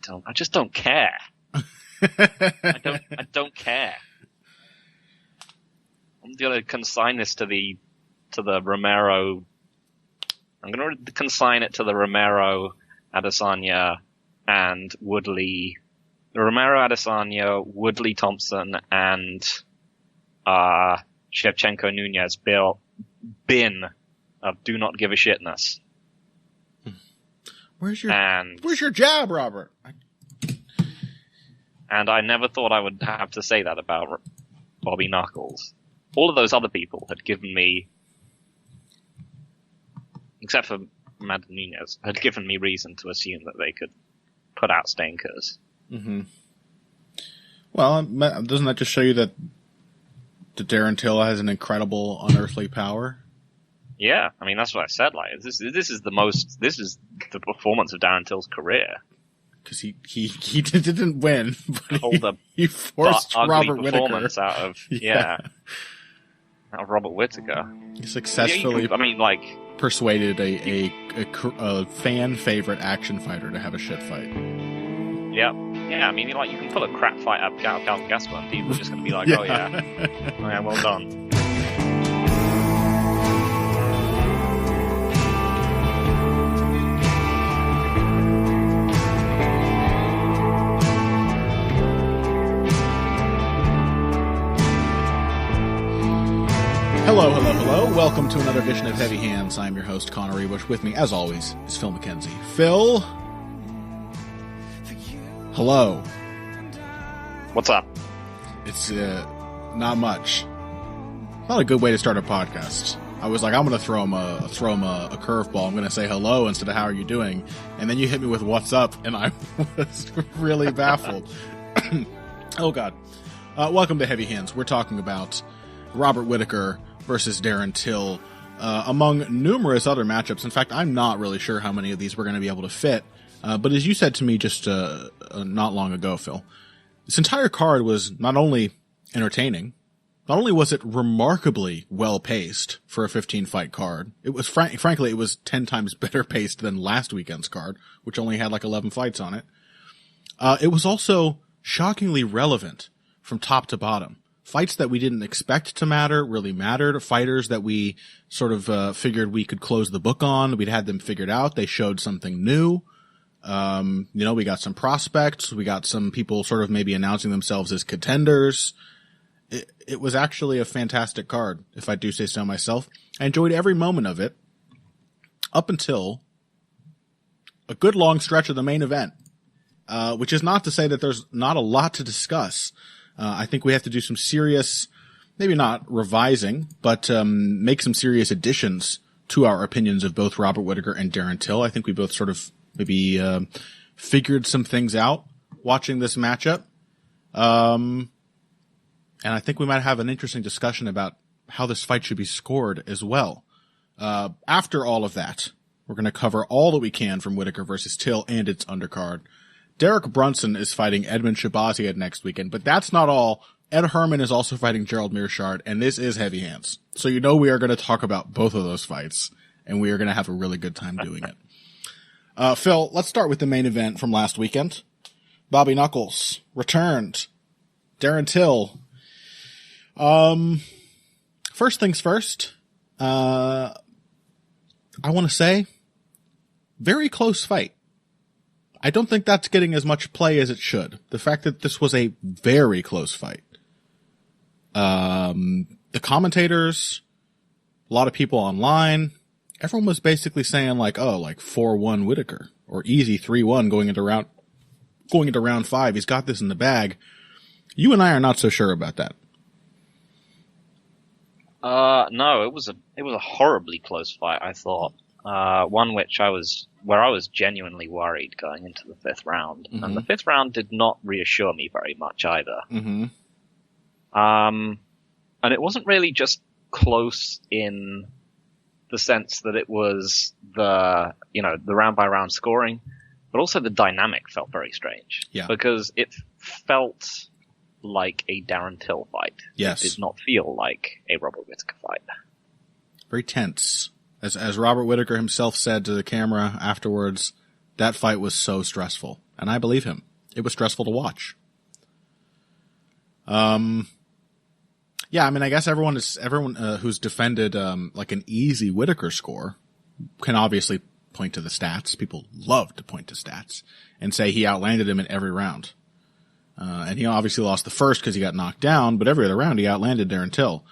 I just don't care. I don't care. I'm gonna consign this to the Romero. I'm gonna consign it to the Romero, Adesanya, and Woodley. The Romero, Adesanya, Woodley, Thompson, and Shevchenko, Nunez bin of do not give a shitness. Where's your jab, Robert? And I never thought I would have to say that about Bobby Knuckles. All of those other people had given me, except for Amanda Nunez, had given me reason to assume that they could put out stinkers. Mm-hmm. Well, doesn't that just show you that Darren Till has an incredible unearthly power? Yeah, I mean that's what I said. Like this is the performance of Darren Till's career. Because he didn't win, but he forced Robert Whittaker performance out of Robert Whittaker. He successfully, persuaded a fan favorite action fighter to have a shit fight. Yeah. I mean, you can pull a crap fight up Calvin Gasper, and people are just going to be like, oh yeah, well done. Hello. Welcome to another edition of Heavy Hands. I'm your host, Connor Rebush. With me, as always, is Phil McKenzie. Phil. Hello. What's up? It's not much. Not a good way to start a podcast. I was like, I'm going to throw him a curveball. I'm going to say hello instead of how are you doing, and then you hit me with what's up, and I was really baffled. Oh God. Welcome to Heavy Hands. We're talking about Robert Whittaker versus Darren Till, among numerous other matchups. In fact, I'm not really sure how many of these we're going to be able to fit. But as you said to me just not long ago, Phil, this entire card was not only entertaining, not only was it remarkably well-paced for a 15-fight card, it was frankly, it was 10 times better paced than last weekend's card, which only had like 11 fights on it. It was also shockingly relevant from top to bottom. Fights that we didn't expect to matter really mattered. Fighters that we sort of figured we could close the book on. We'd had them figured out. They showed something new. We got some prospects. We got some people sort of maybe announcing themselves as contenders. It was actually a fantastic card, if I do say so myself. I enjoyed every moment of it up until a good long stretch of the main event, which is not to say that there's not a lot to discuss. I think we have to do some serious, maybe not revising, but make some serious additions to our opinions of both Robert Whittaker and Darren Till. I think we both sort of maybe figured some things out watching this matchup. And I think we might have an interesting discussion about how this fight should be scored as well. After all of that, we're going to cover all that we can from Whittaker versus Till and its undercard. Derek Brunson is fighting Edmund Shahbazian next weekend, but that's not all. Ed Herman is also fighting Gerald Meerschaert, and this is Heavy Hands. So you know we are going to talk about both of those fights, and we are going to have a really good time doing it. Phil, let's start with the main event from last weekend. Bobby Knuckles returned. Darren Till. First things first, I want to say, very close fight. I don't think that's getting as much play as it should. The fact that this was a very close fight. The commentators, a lot of people online, everyone was basically saying like, 4-1 Whittaker or easy 3-1 going into round 5. He's got this in the bag. You and I are not so sure about that. No, it was a horribly close fight, I thought. One where I was genuinely worried going into the 5th round. Mm-hmm. And the 5th round did not reassure me very much either. Mm-hmm. And it wasn't really just close in the sense that it was the round by round scoring, but also the dynamic felt very strange. Yeah. Because it felt like a Darren Till fight. Yes. It did not feel like a Robert Whittaker fight. Very tense. As Robert Whittaker himself said to the camera afterwards, that fight was so stressful. And I believe him. It was stressful to watch. Yeah, I mean, I guess everyone who's defended like an easy Whittaker score can obviously point to the stats. People love to point to stats and say he outlanded him in every round. And he obviously lost the first because he got knocked down, but every other round he outlanded Darren Till.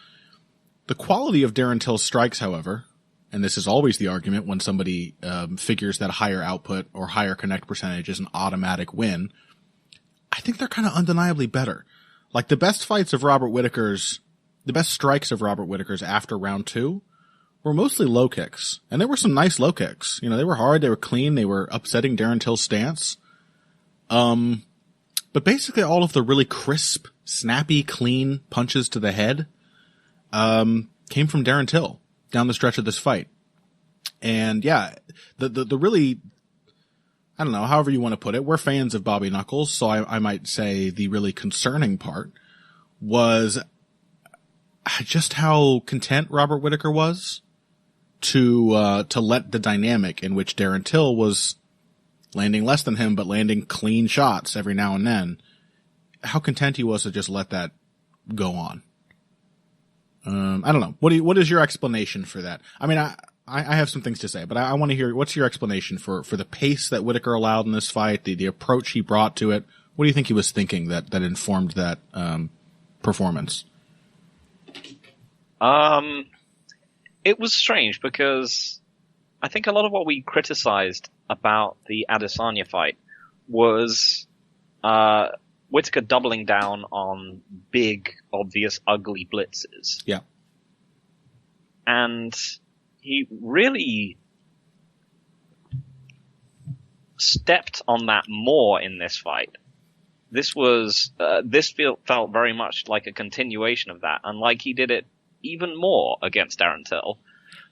The quality of Darren Till's strikes, however, and this is always the argument when somebody figures that higher output or higher connect percentage is an automatic win, I think they're kind of undeniably better. Like the best strikes of Robert Whittaker's after round 2 were mostly low kicks. And there were some nice low kicks. You know, they were hard, they were clean, they were upsetting Darren Till's stance. But basically all of the really crisp, snappy, clean punches to the head came from Darren Till down the stretch of this fight. And yeah, the really, I don't know, however you want to put it, we're fans of Bobby Knuckles, so I might say the really concerning part was just how content Robert Whittaker was to let the dynamic in which Darren Till was landing less than him, but landing clean shots every now and then, how content he was to just let that go on. I don't know. What is your explanation for that? I mean, I have some things to say, but I want to hear, what's your explanation for the pace that Whittaker allowed in this fight, the approach he brought to it? What do you think he was thinking that informed that, performance? It was strange because I think a lot of what we criticized about the Adesanya fight was, Whittaker doubling down on big, obvious, ugly blitzes. Yeah. And he really stepped on that more in this fight. This was, felt very much like a continuation of that, and like he did it even more against Darren Till.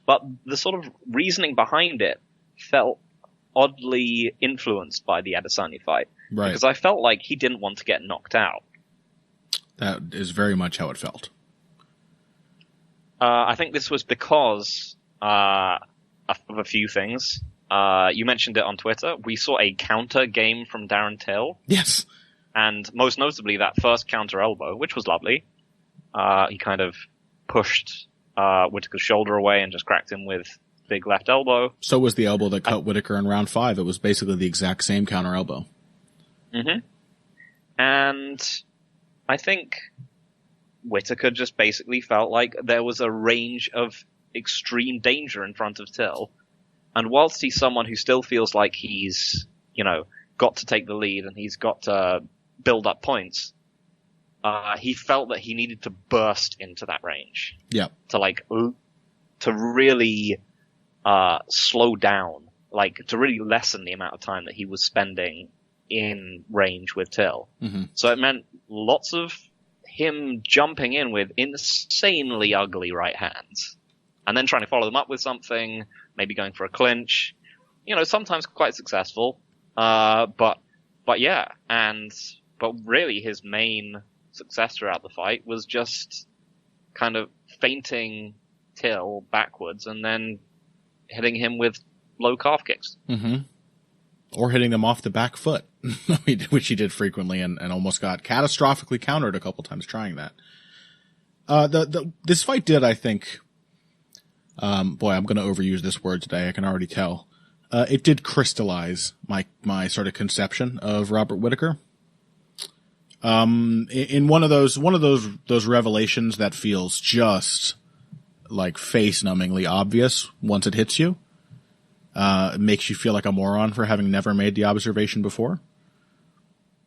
But the sort of reasoning behind it felt oddly influenced by the Adesanya fight. Right. Because I felt like he didn't want to get knocked out. That is very much how it felt. I think this was because of a few things. You mentioned it on Twitter. We saw a counter game from Darren Till. Yes. And most notably that first counter elbow, which was lovely. He kind of pushed Whittaker's shoulder away and just cracked him with big left elbow. So was the elbow that cut Whittaker in round 5. It was basically the exact same counter elbow. Mm-hmm. And I think Whittaker just basically felt like there was a range of extreme danger in front of Till. And whilst he's someone who still feels like he's, got to take the lead and he's got to build up points, he felt that he needed to burst into that range. Yeah. To really slow down, to really lessen the amount of time that he was spending in range with Till. Mm-hmm. So it meant lots of him jumping in with insanely ugly right hands and then trying to follow them up with something, maybe going for a clinch, sometimes quite successful. But really his main success throughout the fight was just kind of feinting Till backwards and then hitting him with low calf kicks. Mm-hmm. Or hitting them off the back foot, which he did frequently and almost got catastrophically countered a couple times trying that. This fight did, I think, I'm going to overuse this word today, I can already tell. It did crystallize my sort of conception of Robert Whittaker. In one of those revelations that feels just like face-numbingly obvious once it hits you. It makes you feel like a moron for having never made the observation before.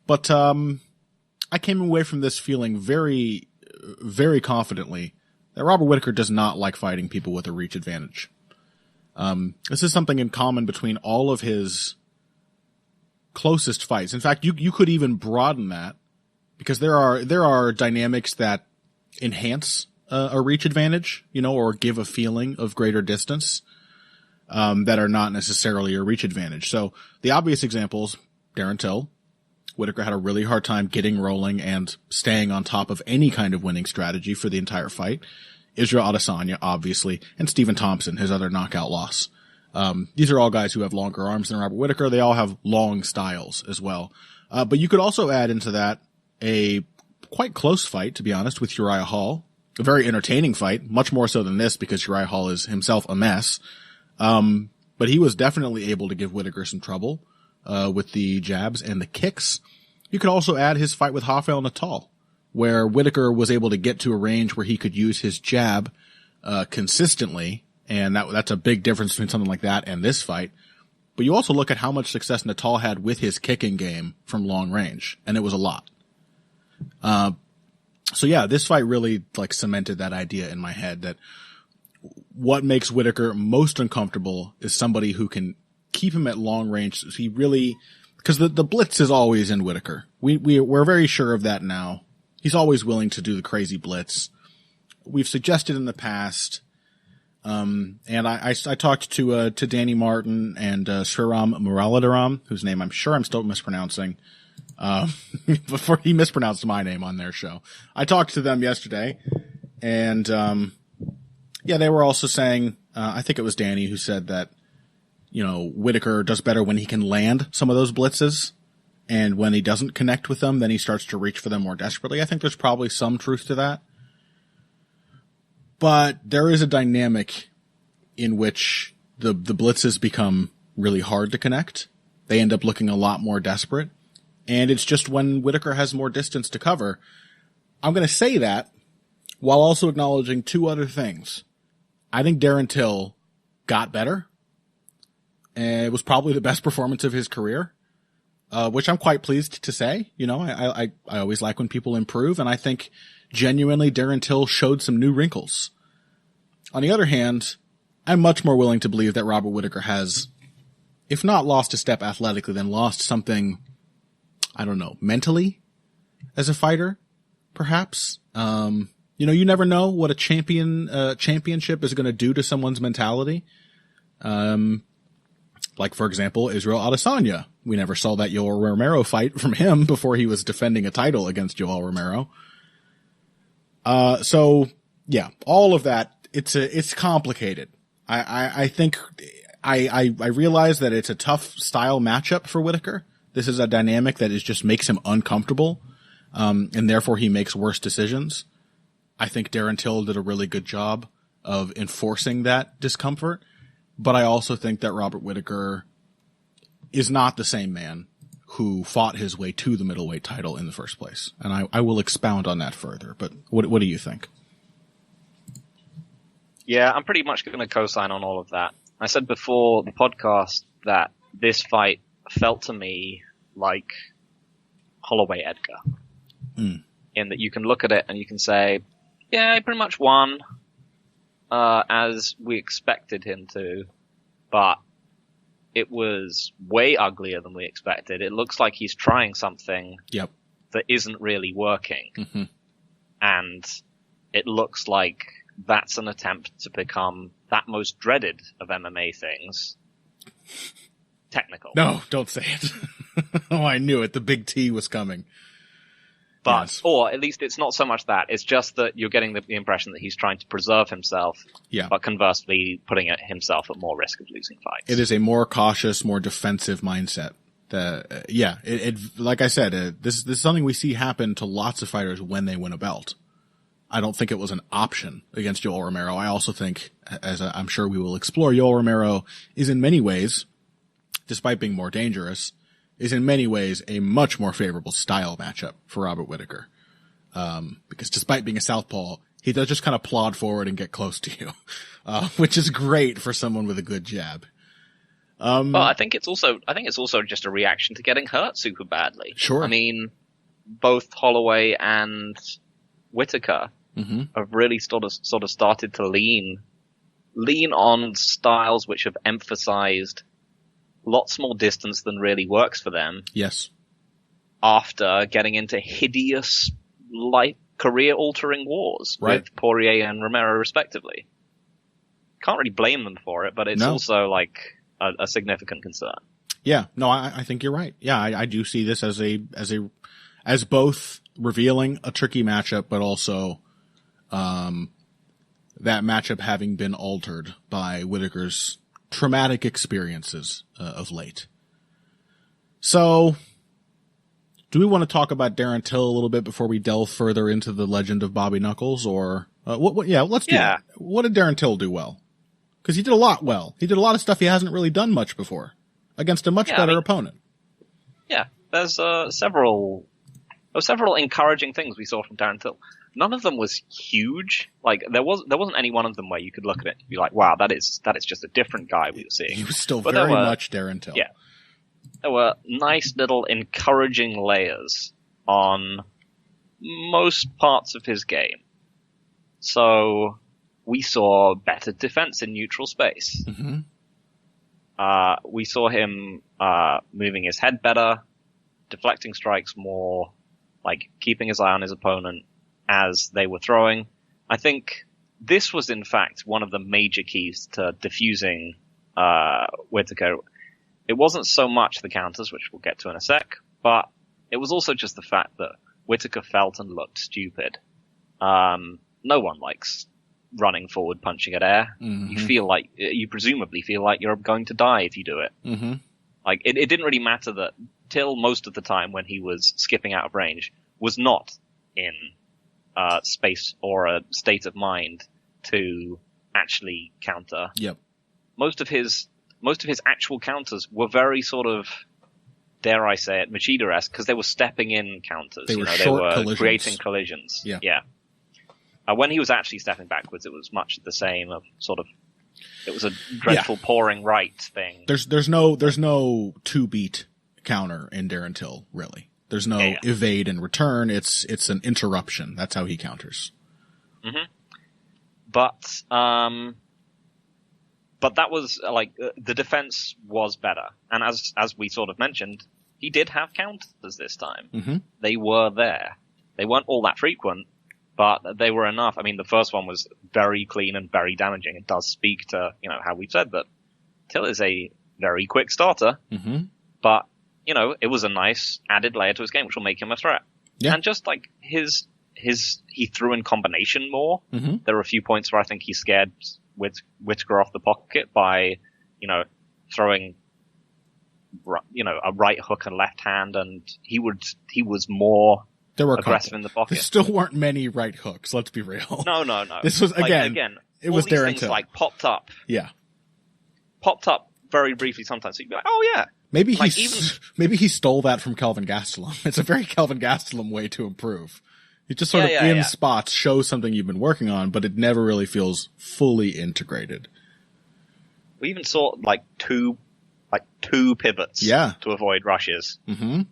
But I came away from this feeling very, very confidently that Robert Whittaker does not like fighting people with a reach advantage. This is something in common between all of his closest fights. In fact, you could even broaden that because there are dynamics that enhance a reach advantage, or give a feeling of greater distance. That are not necessarily a reach advantage. So the obvious examples, Darren Till. Whittaker had a really hard time getting rolling and staying on top of any kind of winning strategy for the entire fight. Israel Adesanya, obviously, and Stephen Thompson, his other knockout loss. These are all guys who have longer arms than Robert Whittaker. They all have long styles as well. But you could also add into that a quite close fight, to be honest, with Uriah Hall. A very entertaining fight, much more so than this because Uriah Hall is himself a mess. But he was definitely able to give Whittaker some trouble, with the jabs and the kicks. You could also add his fight with Rafael Natal, where Whittaker was able to get to a range where he could use his jab, consistently. And that's a big difference between something like that and this fight. But you also look at how much success Natal had with his kicking game from long range, and it was a lot. So yeah, this fight really like cemented that idea in my head that what makes Whittaker most uncomfortable is somebody who can keep him at long range. So he really, because the blitz is always in Whittaker. We're very sure of that now. He's always willing to do the crazy blitz. We've suggested in the past. And I talked to Danny Martin and, Sriram Muralidharam, whose name I'm sure I'm still mispronouncing, before he mispronounced my name on their show. I talked to them yesterday and, yeah, they were also saying, I think it was Danny who said that, Whittaker does better when he can land some of those blitzes. And when he doesn't connect with them, then he starts to reach for them more desperately. I think there's probably some truth to that. But there is a dynamic in which the blitzes become really hard to connect. They end up looking a lot more desperate. And it's just when Whittaker has more distance to cover. I'm going to say that while also acknowledging two other things. I think Darren Till got better. And it was probably the best performance of his career, which I'm quite pleased to say. I always like when people improve, and I think genuinely Darren Till showed some new wrinkles. On the other hand, I'm much more willing to believe that Robert Whittaker has, if not lost a step athletically, then lost something, I don't know, mentally as a fighter, perhaps. You never know what a championship is going to do to someone's mentality. Like, for example, Israel Adesanya. We never saw that Yoel Romero fight from him before he was defending a title against Yoel Romero. So yeah, all of that, it's complicated. I think I realize that it's a tough style matchup for Whittaker. This is a dynamic that just makes him uncomfortable. And therefore he makes worse decisions. I think Darren Till did a really good job of enforcing that discomfort. But I also think that Robert Whittaker is not the same man who fought his way to the middleweight title in the first place. And I will expound on that further. But what do you think? Yeah, I'm pretty much going to co-sign on all of that. I said before the podcast that this fight felt to me like Holloway Edgar. In that you can look at it and you can say, yeah, he pretty much won, as we expected him to, but it was way uglier than we expected. It looks like he's trying something that isn't really working. Mm-hmm. And it looks like that's an attempt to become that most dreaded of MMA things. Technical. No, don't say it. Oh, I knew it. The big T was coming. But, yes. Or at least it's not so much that. It's just that you're getting the impression that he's trying to preserve himself. Yeah. But conversely, putting himself at more risk of losing fights. It is a more cautious, more defensive mindset. Like I said, this is something we see happen to lots of fighters when they win a belt. I don't think it was an option against Yoel Romero. I also think, as I'm sure we will explore, Yoel Romero is in many ways, despite being more dangerous, is in many ways a much more favorable style matchup for Robert Whittaker. Because despite being a southpaw, he does just kind of plod forward and get close to you, which is great for someone with a good jab. Well, I think it's also just a reaction to getting hurt super badly. Sure. I mean, both Holloway and Whittaker have really sort of started to lean on styles which have emphasized lots more distance than really works for them. Yes. After getting into hideous, career-altering wars with Poirier and Romero, respectively. Can't really blame them for it, but it's also a significant concern. Yeah, no, I think you're right. Yeah, I do see this as both revealing a tricky matchup, but also that matchup having been altered by Whittaker's traumatic experiences of late. So, do we want to talk about Darren Till a little bit before we delve further into the legend of Bobby Knuckles, or let's do that. What did Darren Till do well? Because he did a lot well. He did a lot of stuff he hasn't really done much before against a much better opponent. Yeah, there's several encouraging things we saw from Darren Till. None of them was huge. Like there wasn't any one of them where you could look at it and be like, wow, that is just a different guy we were seeing. He was still very much Darren Till. Yeah. There were nice little encouraging layers on most parts of his game. So we saw better defense in neutral space. Mm-hmm. We saw him moving his head better, deflecting strikes more, like keeping his eye on his opponent as they were throwing. I think this was in fact one of the major keys to diffusing Whittaker. It wasn't so much the counters, which we'll get to in a sec, but it was also just the fact that Whittaker felt and looked stupid. No one likes running forward, punching at air. Mm-hmm. You presumably feel like you're going to die if you do it. Mm-hmm. Like, it didn't really matter that Till, most of the time when he was skipping out of range, was not in space or a state of mind to actually counter. Yep. Most of his actual counters were very sort of, dare I say it, Machida-esque, because they were stepping in counters. They were collisions. Creating collisions. Yeah. When he was actually stepping backwards, it was much the same of sort of, it was a dreadful pouring right thing. There's no two-beat counter in Darren Till, really. There's no evade and return. It's an interruption. That's how he counters. Mm-hmm. But that was like the defense was better, and as we sort of mentioned, he did have counters this time. Mm-hmm. They were there. They weren't all that frequent, but they were enough. I mean, the first one was very clean and very damaging. It does speak to how we've said that Till is a very quick starter, mm-hmm. but it was a nice added layer to his game, which will make him a threat. Yeah. And just like he threw in combination more. Mm-hmm. There were a few points where I think he scared Whittaker off the pocket by, throwing, a right hook and left hand, and he was more aggressive in the pocket. There still weren't many right hooks, let's be real. No. This was, again it was Darren Till. Like popped up. Yeah. Popped up very briefly sometimes. So you'd be like, oh yeah. Maybe he stole that from Kelvin Gastelum. It's a very Kelvin Gastelum way to improve. You just sort of spots show something you've been working on, but it never really feels fully integrated. We even saw two pivots to avoid rushes. Mm-hmm.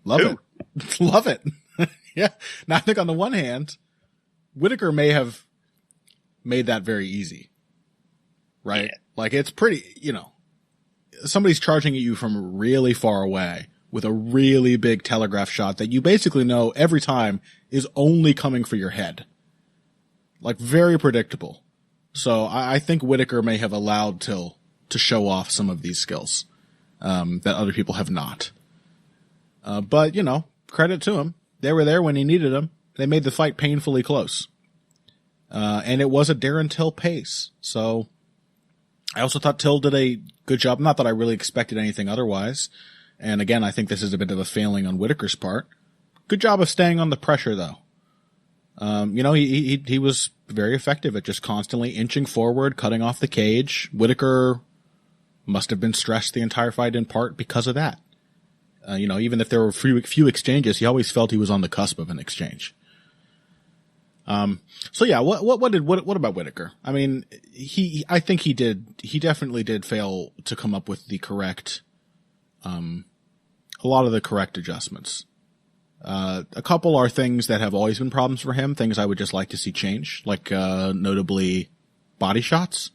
Love it. Yeah. Now I think on the one hand, Whittaker may have made that very easy. Right? Yeah. Like it's pretty, somebody's charging at you from really far away with a really big telegraph shot that you basically know every time is only coming for your head. Like very predictable. So I think Whittaker may have allowed Till to show off some of these skills, that other people have not. But credit to him. They were there when he needed them. They made the fight painfully close. And it was a Darren Till pace. So I also thought Till did a good job. Not that I really expected anything otherwise. And again, I think this is a bit of a failing on Whittaker's part. Good job of staying on the pressure, though. He was very effective at just constantly inching forward, cutting off the cage. Whittaker must have been stressed the entire fight in part because of that. Even if there were few exchanges, he always felt he was on the cusp of an exchange. So yeah, what about Whittaker? I mean, I think he definitely did fail to come up with the correct, a lot of the correct adjustments. A couple are things that have always been problems for him, things I would just like to see change, like, notably body shots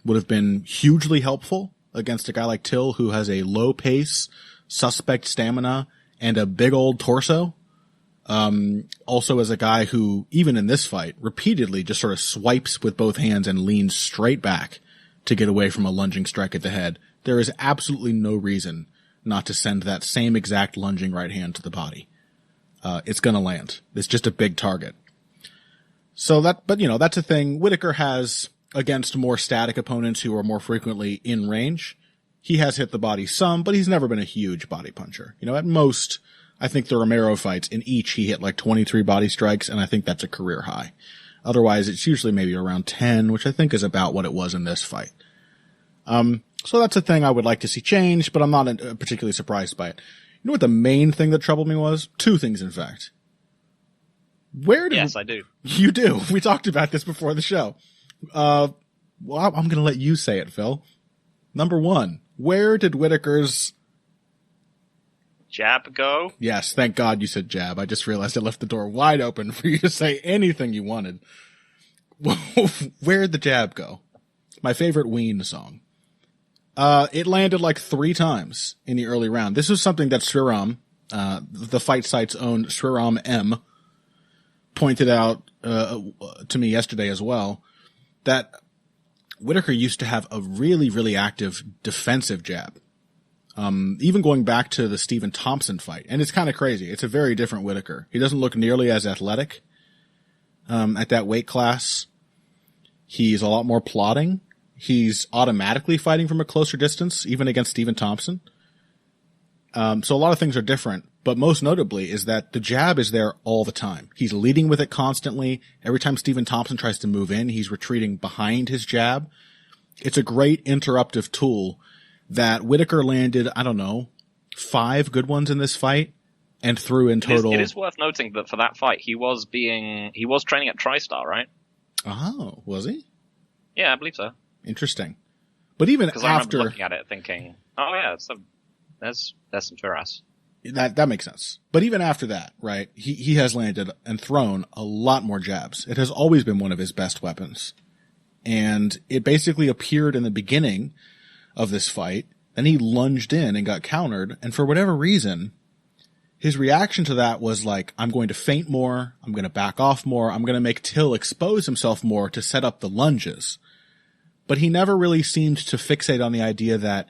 would have been hugely helpful against a guy like Till who has a low pace, suspect stamina, and a big old torso. Also as a guy who, even in this fight, repeatedly just sort of swipes with both hands and leans straight back to get away from a lunging strike at the head. There is absolutely no reason not to send that same exact lunging right hand to the body. It's gonna land. It's just a big target. So that's a thing. Whittaker has against more static opponents who are more frequently in range, he has hit the body some, but he's never been a huge body puncher. You know, at most, I think the Romero fights, in each he hit like 23 body strikes, and I think that's a career high. Otherwise, it's usually maybe around 10, which I think is about what it was in this fight. So that's a thing I would like to see change, but I'm not particularly surprised by it. You know what the main thing that troubled me was? Two things, in fact. Yes, I do. You do. We talked about this before the show. Well, I'm going to let you say it, Phil. Number one, where did Whittaker's jab go? Yes, thank God you said jab. I just realized I left the door wide open for you to say anything you wanted. Where'd the jab go? My favorite Ween song. It landed like 3 times in the early round. This was something that Sriram, the fight site's own Sriram M, pointed out to me yesterday as well, that Whittaker used to have a really, really active defensive jab. Even going back to the Stephen Thompson fight. And it's kind of crazy. It's a very different Whittaker. He doesn't look nearly as athletic at that weight class. He's a lot more plodding. He's automatically fighting from a closer distance, even against Stephen Thompson. So a lot of things are different, but most notably is that the jab is there all the time. He's leading with it constantly. Every time Stephen Thompson tries to move in, he's retreating behind his jab. It's a great interruptive tool that Whittaker landed, 5 good ones in this fight and threw in total. It is worth noting that for that fight, he was training at TriStar, right? Oh, was he? Yeah, I believe so. Interesting. But even after, I remember looking at it thinking, oh yeah, there's some Firas. That makes sense. But even after that, right, he has landed and thrown a lot more jabs. It has always been one of his best weapons. And it basically appeared in the beginning of this fight, then he lunged in and got countered, and for whatever reason, his reaction to that was like, I'm going to feint more, I'm going to back off more, I'm going to make Till expose himself more to set up the lunges. But he never really seemed to fixate on the idea that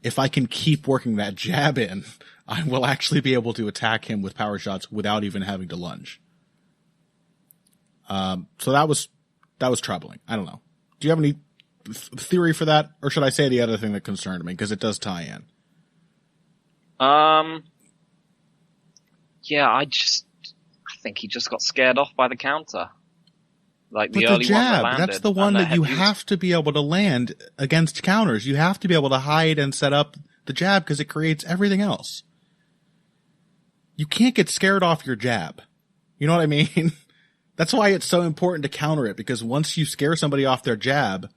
if I can keep working that jab in, I will actually be able to attack him with power shots without even having to lunge. So that was troubling. I don't know. Do you have any theory for that, or should I say the other thing that concerned me, because it does tie in? Yeah, I think he just got scared off by the counter. Like but the early jab, one that that's the one that you have to be able to land against counters. You have to be able to hide and set up the jab because it creates everything else. You can't get scared off your jab. You know what I mean? That's why it's so important to counter it, because once you scare somebody off their jab,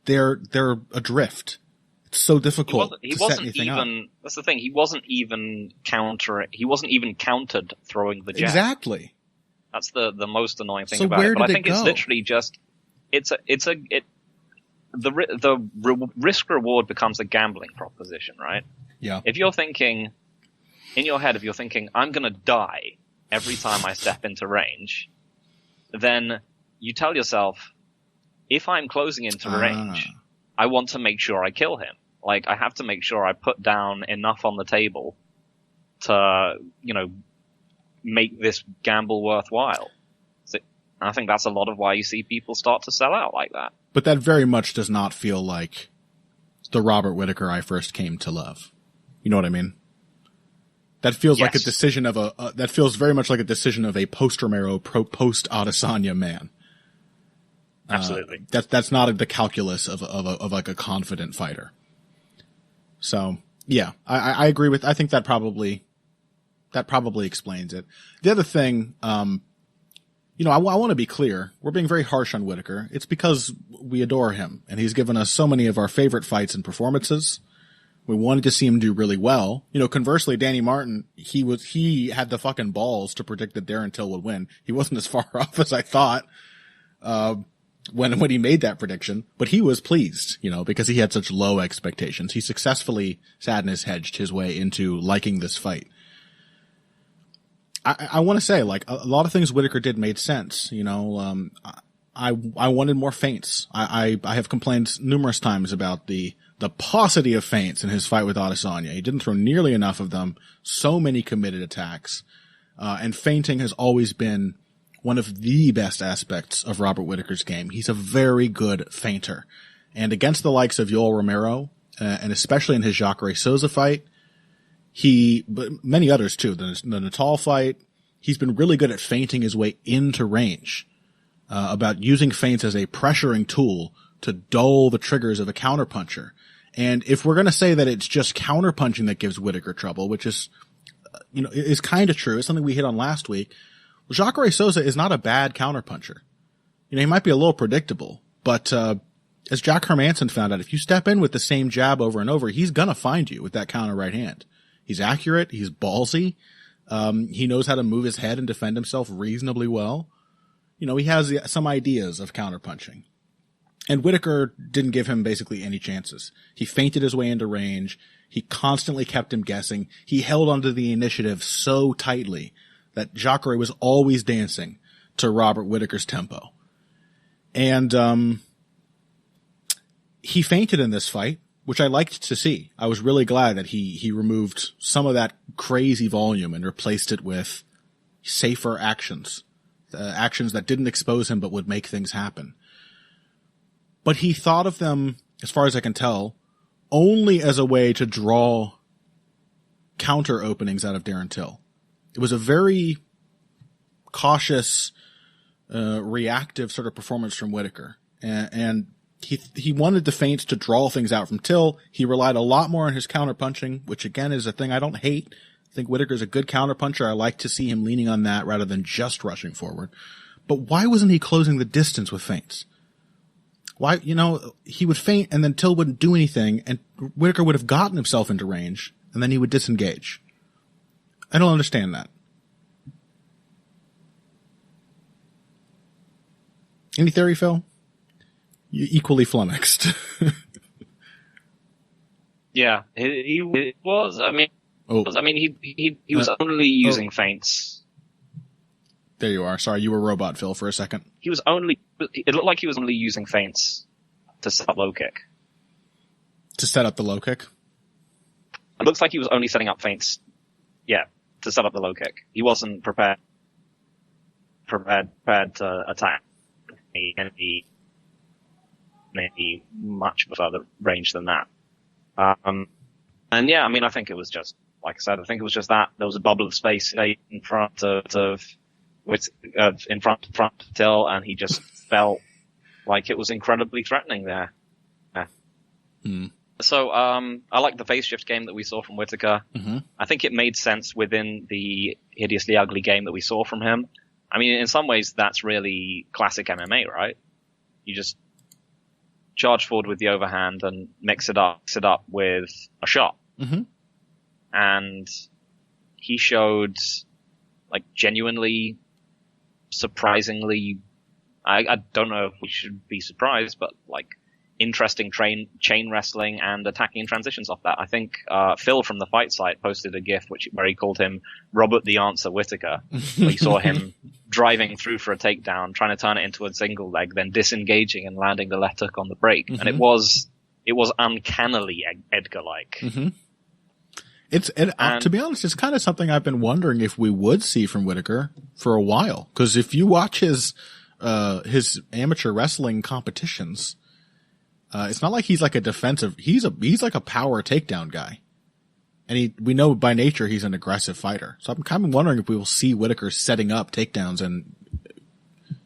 they're adrift. It's so difficult to set anything up. That's the thing. He wasn't even countered throwing the jab. Exactly. That's the most annoying thing so about where it. But did I think it go? It's literally just the risk reward becomes a gambling proposition, right? Yeah. If you're thinking in your head, I'm going to die every time I step into range, then you tell yourself, if I'm closing into range, I want to make sure I kill him. Like, I have to make sure I put down enough on the table to, make this gamble worthwhile. So I think that's a lot of why you see people start to sell out like that. But that very much does not feel like the Robert Whittaker I first came to love. You know what I mean? That feels like a decision of that feels very much like a decision of a post-Romero, post-Adesanya man. Absolutely. That's not the calculus of like a confident fighter. So, yeah, I agree I think that probably explains it. The other thing, I want to be clear. We're being very harsh on Whittaker. It's because we adore him, and he's given us so many of our favorite fights and performances. We wanted to see him do really well. Conversely, Danny Martin, he had the fucking balls to predict that Darren Till would win. He wasn't as far off as I thought, when he made that prediction, but he was pleased, because he had such low expectations. He successfully Sadness hedged his way into liking this fight. I want to say, like, a lot of things Whittaker did made sense. I wanted more feints. I have complained numerous times about the paucity of feints in his fight with Adesanya. He didn't throw nearly enough of them. So many committed attacks. And feinting has always been one of the best aspects of Robert Whittaker's game. He's a very good feinter. And against the likes of Yoel Romero, and especially in his Jacare Souza fight, but many others too, the Natal fight, he's been really good at feinting his way into range, about using feints as a pressuring tool to dull the triggers of a counterpuncher. And if we're going to say that it's just counterpunching that gives Whittaker trouble, which is, is kind of true. It's something we hit on last week. Well, Jacare Souza is not a bad counterpuncher. He might be a little predictable, but, as Jack Hermanson found out, if you step in with the same jab over and over, he's gonna find you with that counter right hand. He's accurate. He's ballsy. He knows how to move his head and defend himself reasonably well. He has some ideas of counterpunching. And Whittaker didn't give him basically any chances. He feinted his way into range. He constantly kept him guessing. He held onto the initiative so tightly that Jacare was always dancing to Robert Whittaker's tempo. And, he feinted in this fight, which I liked to see. I was really glad that he removed some of that crazy volume and replaced it with safer actions, actions that didn't expose him but would make things happen. But he thought of them, as far as I can tell, only as a way to draw counter openings out of Darren Till. It was a very cautious, reactive sort of performance from Whittaker. And he wanted the feints to draw things out from Till. He relied a lot more on his counterpunching, which again is a thing I don't hate. I think Whittaker's a good counterpuncher. I like to see him leaning on that rather than just rushing forward. But why wasn't he closing the distance with feints? Why, he would feint and then Till wouldn't do anything and Whittaker would have gotten himself into range and then he would disengage. I don't understand that. Any theory, Phil? You equally flummoxed. Yeah, he was. He was only using feints. There you are. Sorry, you were robot Phil for a second. It looked like he was only using feints to set up low kick. To set up the low kick? It looks like he was only setting up feints, to set up the low kick. He wasn't prepared to attack any much further range than that. I think it was just, like I said, that there was a bubble of space in front of Till, and he just felt like it was incredibly threatening there. So, I like the face shift game that we saw from Whittaker. Mm-hmm. I think it made sense within the hideously ugly game that we saw from him. In some ways, that's really classic MMA, right? You just charge forward with the overhand and mix it up with a shot. Mm-hmm. And he showed, genuinely, surprisingly, I don't know if we should be surprised, but, interesting chain wrestling and attacking in transitions off that. I think Phil from the fight site posted a GIF where he called him Robert the Answer Whittaker. Where you saw him driving through for a takedown, trying to turn it into a single leg, then disengaging and landing the left hook on the break. Mm-hmm. And it was uncannily Edgar-like. Mm-hmm. To be honest, it's kind of something I've been wondering if we would see from Whittaker for a while. Because if you watch his amateur wrestling competitions, it's not like he's like a defensive. He's like a power takedown guy, and we know by nature he's an aggressive fighter. So I'm kind of wondering if we will see Whittaker setting up takedowns and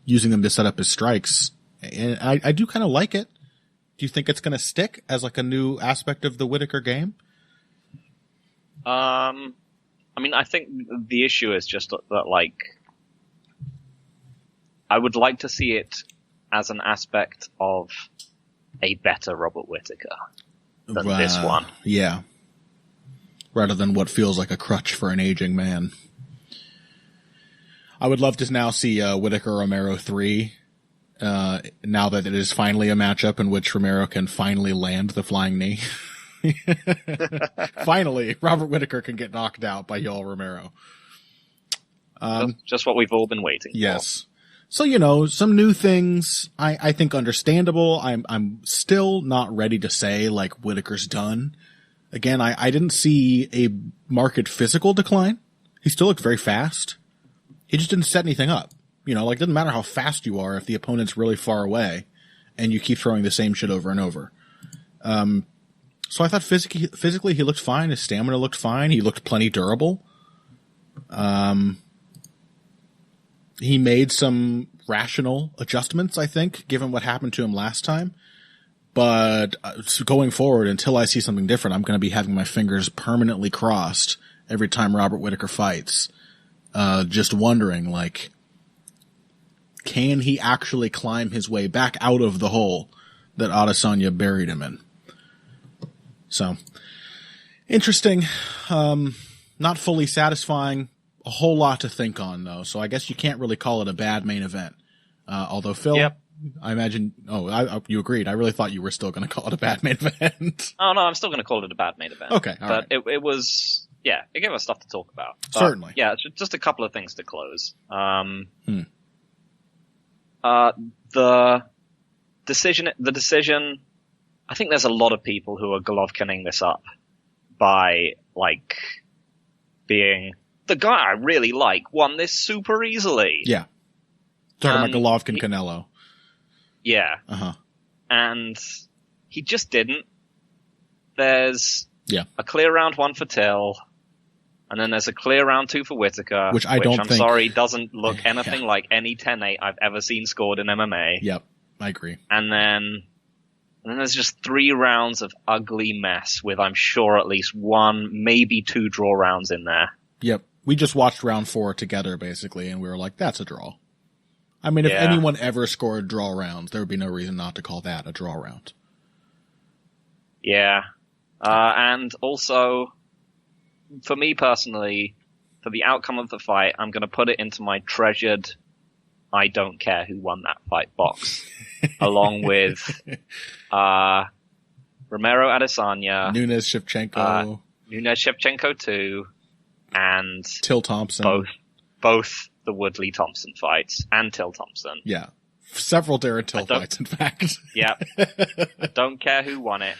using them to set up his strikes. And I do kind of like it. Do you think it's going to stick as a new aspect of the Whittaker game? I think the issue is just that I would like to see it as an aspect of a better Robert Whittaker than this one. Yeah. Rather than what feels like a crutch for an aging man. I would love to now see Whittaker Romero 3, now that it is finally a matchup in which Romero can finally land the flying knee. Finally, Robert Whittaker can get knocked out by Yoel Romero. Just what we've all been waiting for. Yes. So, some new things, I think understandable. I'm still not ready to say, Whittaker's done. Again, I didn't see a marked physical decline. He still looked very fast. He just didn't set anything up. You know, like, it doesn't matter how fast you are if the opponent's really far away and you keep throwing the same shit over and over. So I thought physically he looked fine. His stamina looked fine. He looked plenty durable. He made some rational adjustments, I think, given what happened to him last time. But going forward, until I see something different, I'm going to be having my fingers permanently crossed every time Robert Whittaker fights. Just wondering, like, can he actually climb his way back out of the hole that Adesanya buried him in? So, interesting. Not fully satisfying. A whole lot to think on, though. So I guess you can't really call it a bad main event. Although, Phil, yep. I imagine... you agreed. I really thought you were still going to call it a bad main event. Oh, no, I'm still going to call it a bad main event. Okay, all right. But it was... Yeah, it gave us stuff to talk about. But, certainly. Yeah, just a couple of things to close. The decision, I think there's a lot of people who are Golovkining this up by, like, being, the guy I really like won this super easily. Yeah. Talking about Golovkin Canelo. Yeah. Uh-huh. And he just didn't. There's a clear round 1 for Till. And then there's a clear round 2 for Whittaker, which I'm think... sorry, doesn't look anything like any 10-8 I've ever seen scored in MMA. Yep, I agree. And then there's just 3 rounds of ugly mess with, I'm sure, at least 1, maybe 2 draw rounds in there. Yep. We just watched round 4 together, basically, and we were like, that's a draw. I mean, if anyone ever scored draw rounds, there would be no reason not to call that a draw round. Yeah. And also... For me personally, for the outcome of the fight, I'm going to put it into my treasured I don't care who won that fight box, along with Romero Adesanya, Nunes Shevchenko 2, and Till Thompson. Both the Woodley Thompson fights, and Till Thompson. Yeah. Several Darren Till fights, in fact. Yeah. I don't care who won it,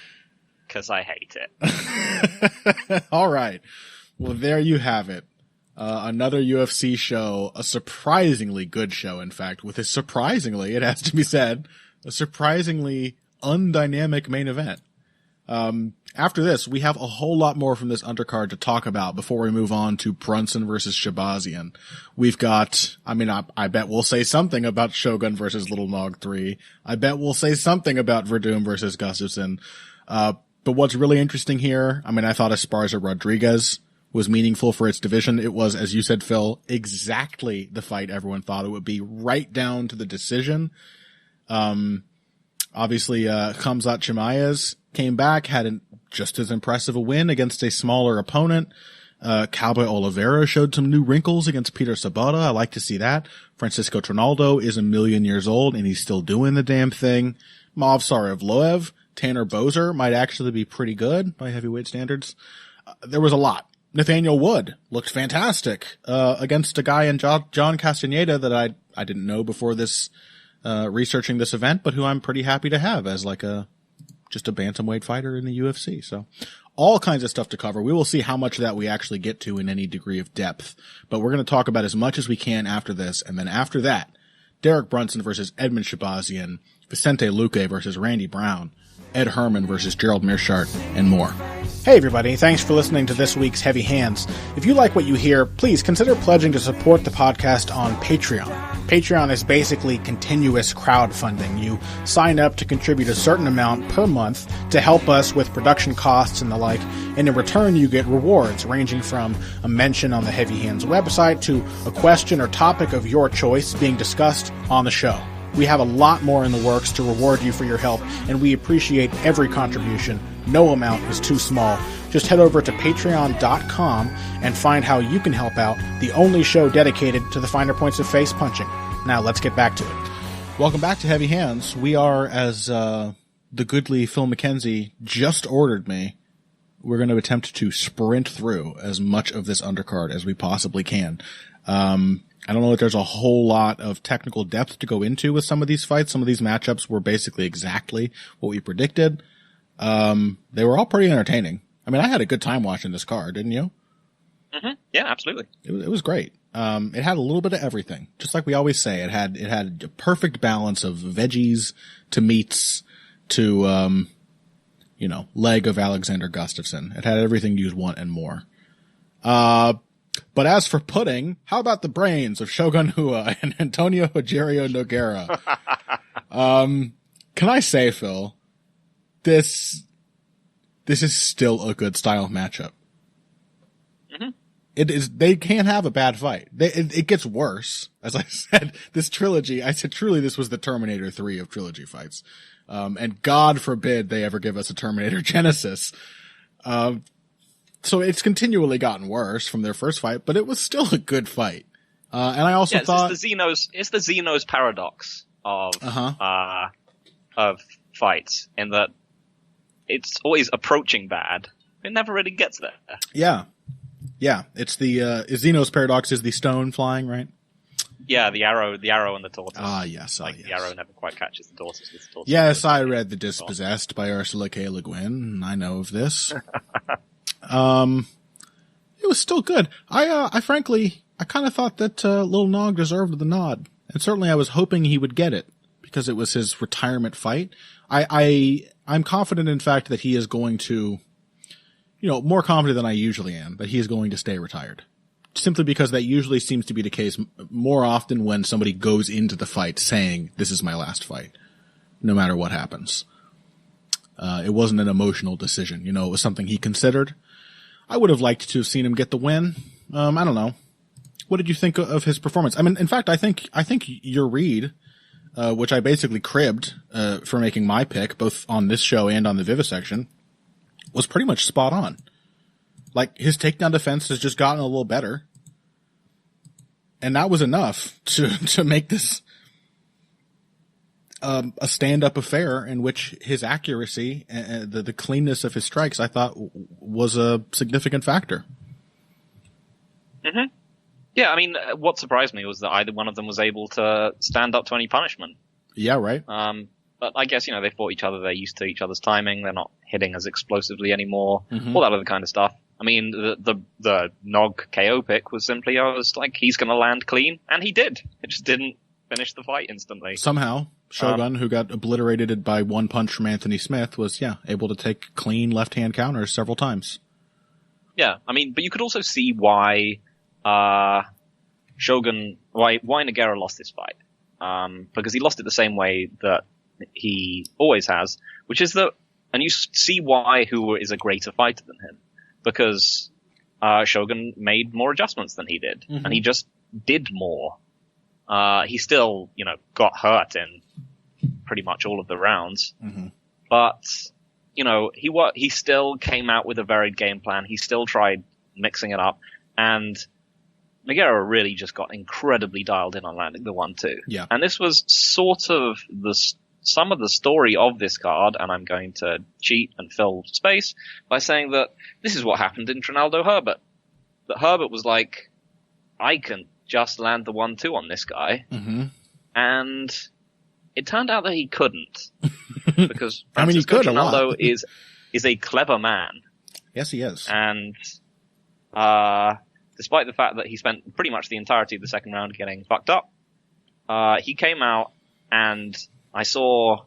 because I hate it. All right. Well, there you have it. Another UFC show, a surprisingly good show, in fact, with a surprisingly, it has to be said, a surprisingly undynamic main event. After this, we have a whole lot more from this undercard to talk about before we move on to Brunson versus Shahbazian. We've got, I bet we'll say something about Shogun versus Little Nog 3. I bet we'll say something about Werdum versus Gustafsson. But what's really interesting here, I thought Esparza Rodriguez was meaningful for its division. It was, as you said, Phil, exactly the fight everyone thought it would be, right down to the decision. Obviously, Khamzat Chimaev came back, had just as impressive a win against a smaller opponent. Cowboy Oliveira showed some new wrinkles against Peter Sobotta. I like to see that. Francisco Trinaldo is 1,000,000 years old, and he's still doing the damn thing. Movsar Tanner Boser might actually be pretty good by heavyweight standards. There was a lot. Nathaniel Wood looked fantastic, against a guy in John Castaneda that I didn't know before this, researching this event, but who I'm pretty happy to have as just a bantamweight fighter in the UFC. So all kinds of stuff to cover. We will see how much of that we actually get to in any degree of depth, but we're going to talk about as much as we can after this. And then after that, Derek Brunson versus Edmund Shahbazian, Vicente Luque versus Randy Brown, Ed Herman versus Gerald Meerschaert, and more. Hey everybody, thanks for listening to this week's Heavy Hands. If you like what you hear, please consider pledging to support the podcast on Patreon. Patreon is basically continuous crowdfunding. You sign up to contribute a certain amount per month to help us with production costs and the like, and in return you get rewards ranging from a mention on the Heavy Hands website to a question or topic of your choice being discussed on the show. We have a lot more in the works to reward you for your help, and we appreciate every contribution. No amount is too small. Just head over to patreon.com and find how you can help out, the only show dedicated to the finer points of face punching. Now let's get back to it. Welcome back to Heavy Hands. We are, as the goodly Phil McKenzie just ordered me, we're going to attempt to sprint through as much of this undercard as we possibly can. I don't know that there's a whole lot of technical depth to go into with some of these fights. Some of these matchups were basically exactly what we predicted. They were all pretty entertaining. I had a good time watching this card, didn't you? Mm-hmm. Yeah, absolutely. It was great. It had a little bit of everything, just like we always say. It had a perfect balance of veggies to meats to, leg of Alexander Gustafsson. It had everything you'd want and more. But as for pudding, how about the brains of Shogun Hua and Antonio Rogerio Nogueira? Can I say, Phil, this is still a good style matchup. Mm-hmm. It is. They can't have a bad fight. It gets worse. As I said, this trilogy, I said truly this was the Terminator 3 of trilogy fights. And God forbid they ever give us a Terminator Genesis. So it's continually gotten worse from their first fight, but it was still a good fight. And I also thought it's the Xenos paradox of fights, in that it's always approaching bad. It never really gets there. Yeah. Yeah. It's the, Xenos paradox is the stone flying, right? Yeah, the arrow and the tortoise. Yes. Yes. The arrow never quite catches the tortoise. Yes, I read The Dispossessed by Ursula K. Le Guin. I know of this. It was still good. I frankly, I kind of thought that, Lil Nog deserved the nod. And certainly I was hoping he would get it because it was his retirement fight. I'm confident, in fact, that he is going to, more confident than I usually am, that he is going to stay retired. Simply because that usually seems to be the case more often when somebody goes into the fight saying, this is my last fight, no matter what happens. It wasn't an emotional decision. It was something he considered. I would have liked to have seen him get the win. I don't know. What did you think of his performance? I mean, in fact, I think your read, which I basically cribbed, for making my pick, both on this show and on the Vivisection, was pretty much spot on. Like, his takedown defense has just gotten a little better. And that was enough to make this, a stand-up affair in which his accuracy and the cleanness of his strikes, I thought, was a significant factor. Mm-hmm. Yeah, I mean, what surprised me was that either one of them was able to stand up to any punishment. Yeah, right. But I guess, they fought each other, they're used to each other's timing, they're not hitting as explosively anymore, all that other kind of stuff. I mean, the Nog KO pick was simply, I was like, he's gonna land clean, and he did. It just didn't finish the fight instantly. Somehow, Shogun, who got obliterated by one punch from Anthony Smith, was, able to take clean left-hand counters several times. Yeah, I mean, but you could also see why, why Nogueira lost this fight. Because he lost it the same way that he always has, which is that, and you see why Hua is a greater fighter than him. Because, Shogun made more adjustments than he did. Mm-hmm. And he just did more. He still, got hurt in pretty much all of the rounds. Mm-hmm. But, he still came out with a varied game plan. He still tried mixing it up. And Nogueira really just got incredibly dialed in on landing the 1-2. Yeah. And this was sort of some of the story of this card, and I'm going to cheat and fill space by saying that this is what happened in Trinaldo Herbert. That Herbert was like, I can just land the 1-2 on this guy. Mm-hmm. And it turned out that he couldn't. Because he could Trinaldo is a clever man. Yes, he is. And, despite the fact that he spent pretty much the entirety of the second round getting fucked up, he came out and I saw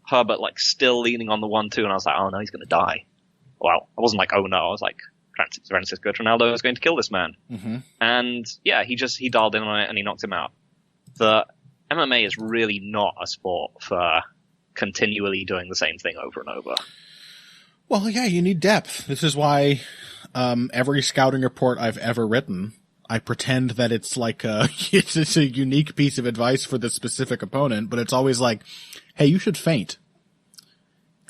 Herbert still leaning on the 1-2, and I was like, oh no, he's gonna die. Well, I wasn't like, oh no, I was like, Francisco Trinaldo is going to kill this man. Mm-hmm. And yeah, he dialed in on it and he knocked him out. The MMA is really not a sport for continually doing the same thing over and over. Well, yeah, you need depth. This is why, every scouting report I've ever written, I pretend that it's like it's a unique piece of advice for the specific opponent, but it's always like, hey, you should feint.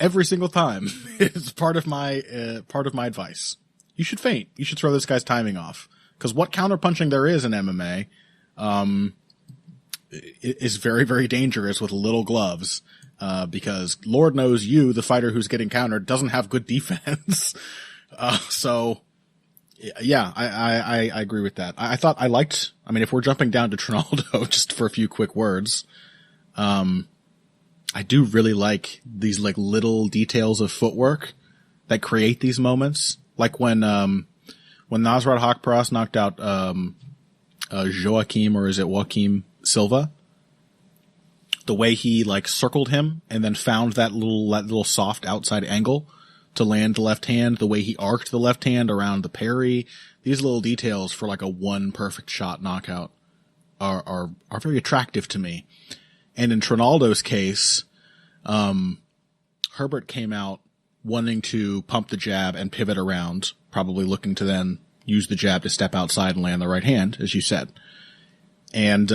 Every single time. It's part of my advice. You should feint. You should throw this guy's timing off. Cause what counterpunching there is in MMA, is very, very dangerous with little gloves. Because Lord knows you, the fighter who's getting countered, doesn't have good defense. So, yeah, I agree with that. I mean, if we're jumping down to Trinaldo, just for a few quick words, I do really like these little details of footwork that create these moments. Like when When Nasrat Haqparast knocked out Joaquim, or is it Joaquim Silva, the way he like circled him and then found that little soft outside angle to land the left hand, the way he arced the left hand around the parry, these little details for like a one perfect shot knockout are very attractive to me. And in Trinaldo's case, Herbert came out wanting to pump the jab and pivot around, probably looking to then use the jab to step outside and land the right hand, as you said. And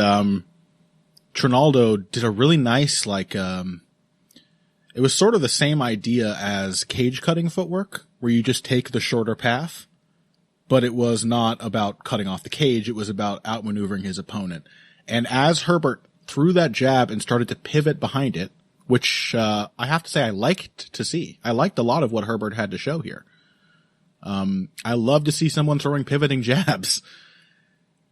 Trinaldo did a really nice, like, it was sort of the same idea as cage cutting footwork, where you just take the shorter path, but it was not about cutting off the cage, it was about outmaneuvering his opponent. And as Herbert threw that jab and started to pivot behind it, which I have to say I liked to see. I liked a lot of what Herbert had to show here. I love to see someone throwing pivoting jabs.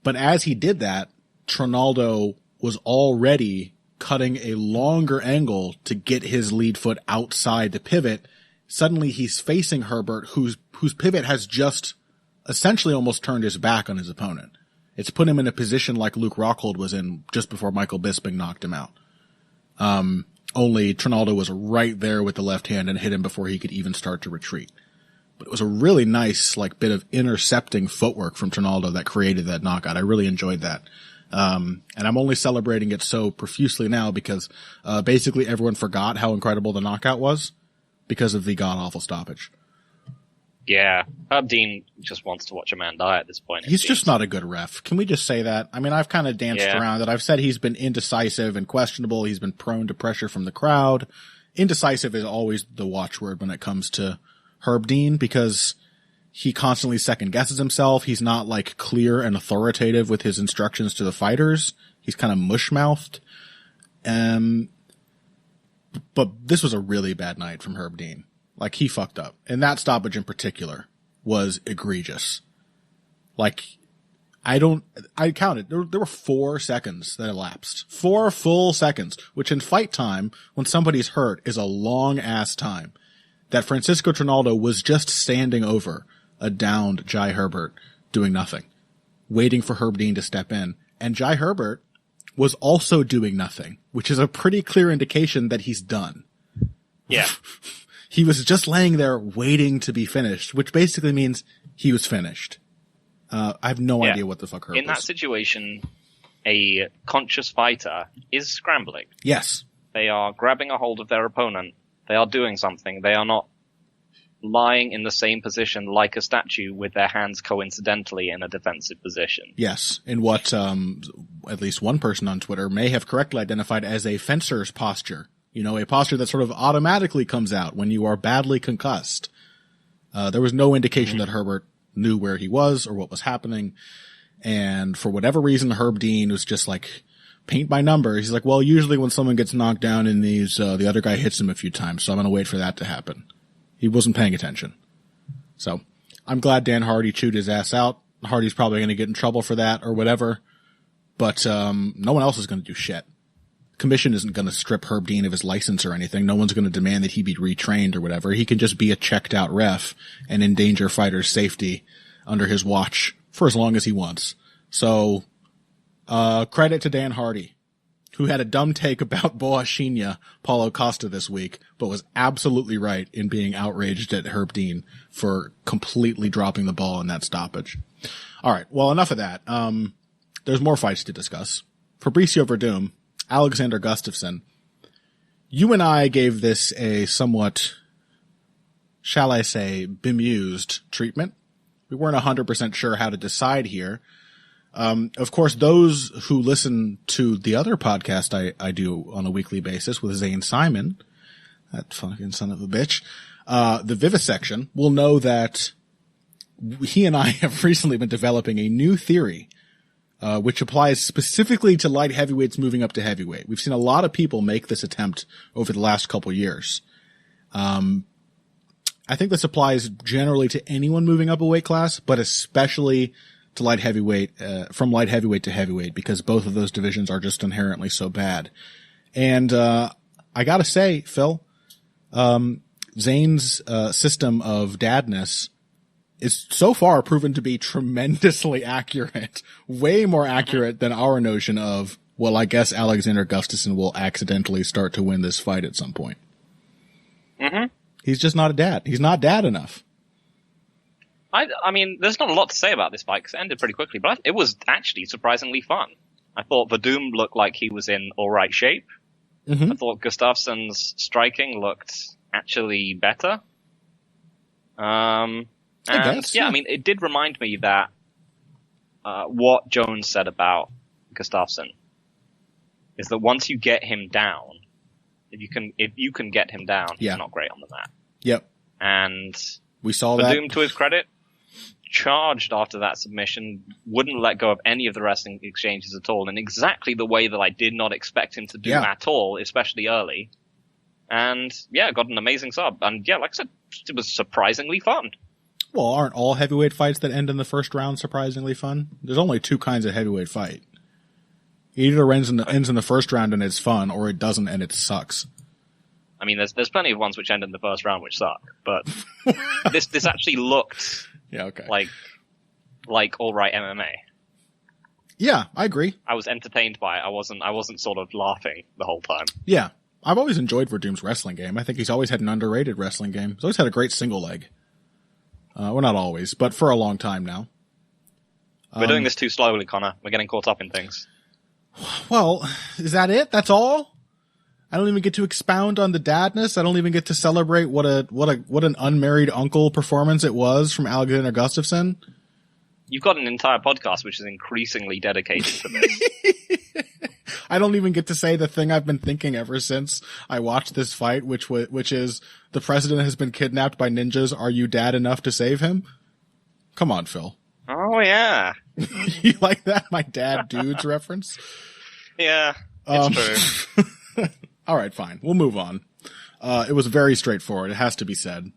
But as he did that, Trinaldo was already cutting a longer angle to get his lead foot outside the pivot. Suddenly he's facing Herbert, whose pivot has just essentially almost turned his back on his opponent. It's put him in a position like Luke Rockhold was in just before Michael Bisping knocked him out. Only Trinaldo was right there with the left hand and hit him before he could even start to retreat. But it was a really nice, like, bit of intercepting footwork from Trinaldo that created that knockout. I really enjoyed that. And I'm only celebrating it so profusely now because, basically everyone forgot how incredible the knockout was because of the god-awful stoppage. Yeah. Herb Dean just wants to watch a man die at this point. He's just not a good ref. Can we just say that? I mean, I've kind of danced around it. I've said he's been indecisive and questionable. He's been prone to pressure from the crowd. Indecisive is always the watchword when it comes to Herb Dean because he constantly second guesses himself. He's not like clear and authoritative with his instructions to the fighters. He's kind of mush-mouthed. But this was a really bad night from Herb Dean. Like, he fucked up. And that stoppage in particular was egregious. Like, I counted. There were 4 seconds that elapsed. 4 full seconds, which in fight time, when somebody's hurt, is a long-ass time. That Francisco Trinaldo was just standing over a downed Jai Herbert doing nothing, waiting for Herb Dean to step in. And Jai Herbert was also doing nothing, which is a pretty clear indication that he's done. Yeah. He was just laying there waiting to be finished, which basically means he was finished. I have no idea what the fuck Herb was. In that situation, a conscious fighter is scrambling. Yes. They are grabbing a hold of their opponent. They are doing something. They are not lying in the same position like a statue with their hands coincidentally in a defensive position. Yes. In what at least one person on Twitter may have correctly identified as a fencer's posture. You know, a posture that sort of automatically comes out when you are badly concussed. There was no indication that Herbert knew where he was or what was happening. And for whatever reason, Herb Dean was just like, paint by number. He's like, well, usually when someone gets knocked down in these, the other guy hits him a few times, so I'm going to wait for that to happen. He wasn't paying attention. So I'm glad Dan Hardy chewed his ass out. Hardy's probably going to get in trouble for that or whatever. But no one else is going to do shit. Commission isn't going to strip Herb Dean of his license or anything. No one's going to demand that he be retrained or whatever. He can just be a checked out ref and endanger fighters' safety under his watch for as long as he wants. So, credit to Dan Hardy, who had a dumb take about Boashinya Paulo Costa this week, but was absolutely right in being outraged at Herb Dean for completely dropping the ball in that stoppage. All right. Well, enough of that. There's more fights to discuss. Fabricio Werdum, Alexander Gustafsson. You and I gave this a somewhat, shall I say, bemused treatment. We weren't 100% sure how to decide here. Of course, those who listen to the other podcast I do on a weekly basis with Zane Simon, that fucking son of a bitch, the Vivisection, will know that he and I have recently been developing a new theory, which applies specifically to light heavyweights moving up to heavyweight. We've seen a lot of people make this attempt over the last couple years. I think this applies generally to anyone moving up a weight class, but especially to light heavyweight, from light heavyweight to heavyweight, because both of those divisions are just inherently so bad. And, I gotta say, Phil, Zane's, system of dadness is so far proven to be tremendously accurate, way more accurate than our notion of, well, I guess Alexander Gustafsson will accidentally start to win this fight at some point. Mm-hmm. He's just not a dad. He's not dad enough. I mean, there's not a lot to say about this fight because it ended pretty quickly, but it was actually surprisingly fun. I thought Werdum looked like he was in all right shape. Mm-hmm. I thought Gustafsson's striking looked actually better. Yeah, I mean, it did remind me that what Jones said about Gustafsson is that once you get him down, if you can get him down, he's not great on the mat. Yep. And we saw Werdum, that. to his credit, charged after that submission, wouldn't let go of any of the wrestling exchanges at all, in exactly the way that I did not expect him to do at all, especially early. And yeah, got an amazing sub. And yeah, like I said, it was surprisingly fun. Well, aren't all heavyweight fights that end in the first round surprisingly fun? There's only two kinds of heavyweight fight. It either ends in the first round and it's fun, or it doesn't and it sucks. I mean, there's plenty of ones which end in the first round which suck, but this actually looked like all right MMA. Yeah, I agree. I was entertained by it. I wasn't sort of laughing the whole time. Yeah. I've always enjoyed Werdum's wrestling game. I think he's always had an underrated wrestling game. He's always had a great single leg. Well, not always, but for a long time now. We're doing this too slowly, Connor. We're getting caught up in things. Well, is that it? That's all? I don't even get to expound on the dadness. I don't even get to celebrate what an unmarried uncle performance it was from Alexander Gustafsson. You've got an entire podcast which is increasingly dedicated to this. I don't even get to say the thing I've been thinking ever since I watched this fight, which is the president has been kidnapped by ninjas. Are you dad enough to save him? Come on, Phil. Oh yeah. You like that? My dad dudes reference? Yeah, it's true. All right, fine. We'll move on. It was very straightforward. It has to be said.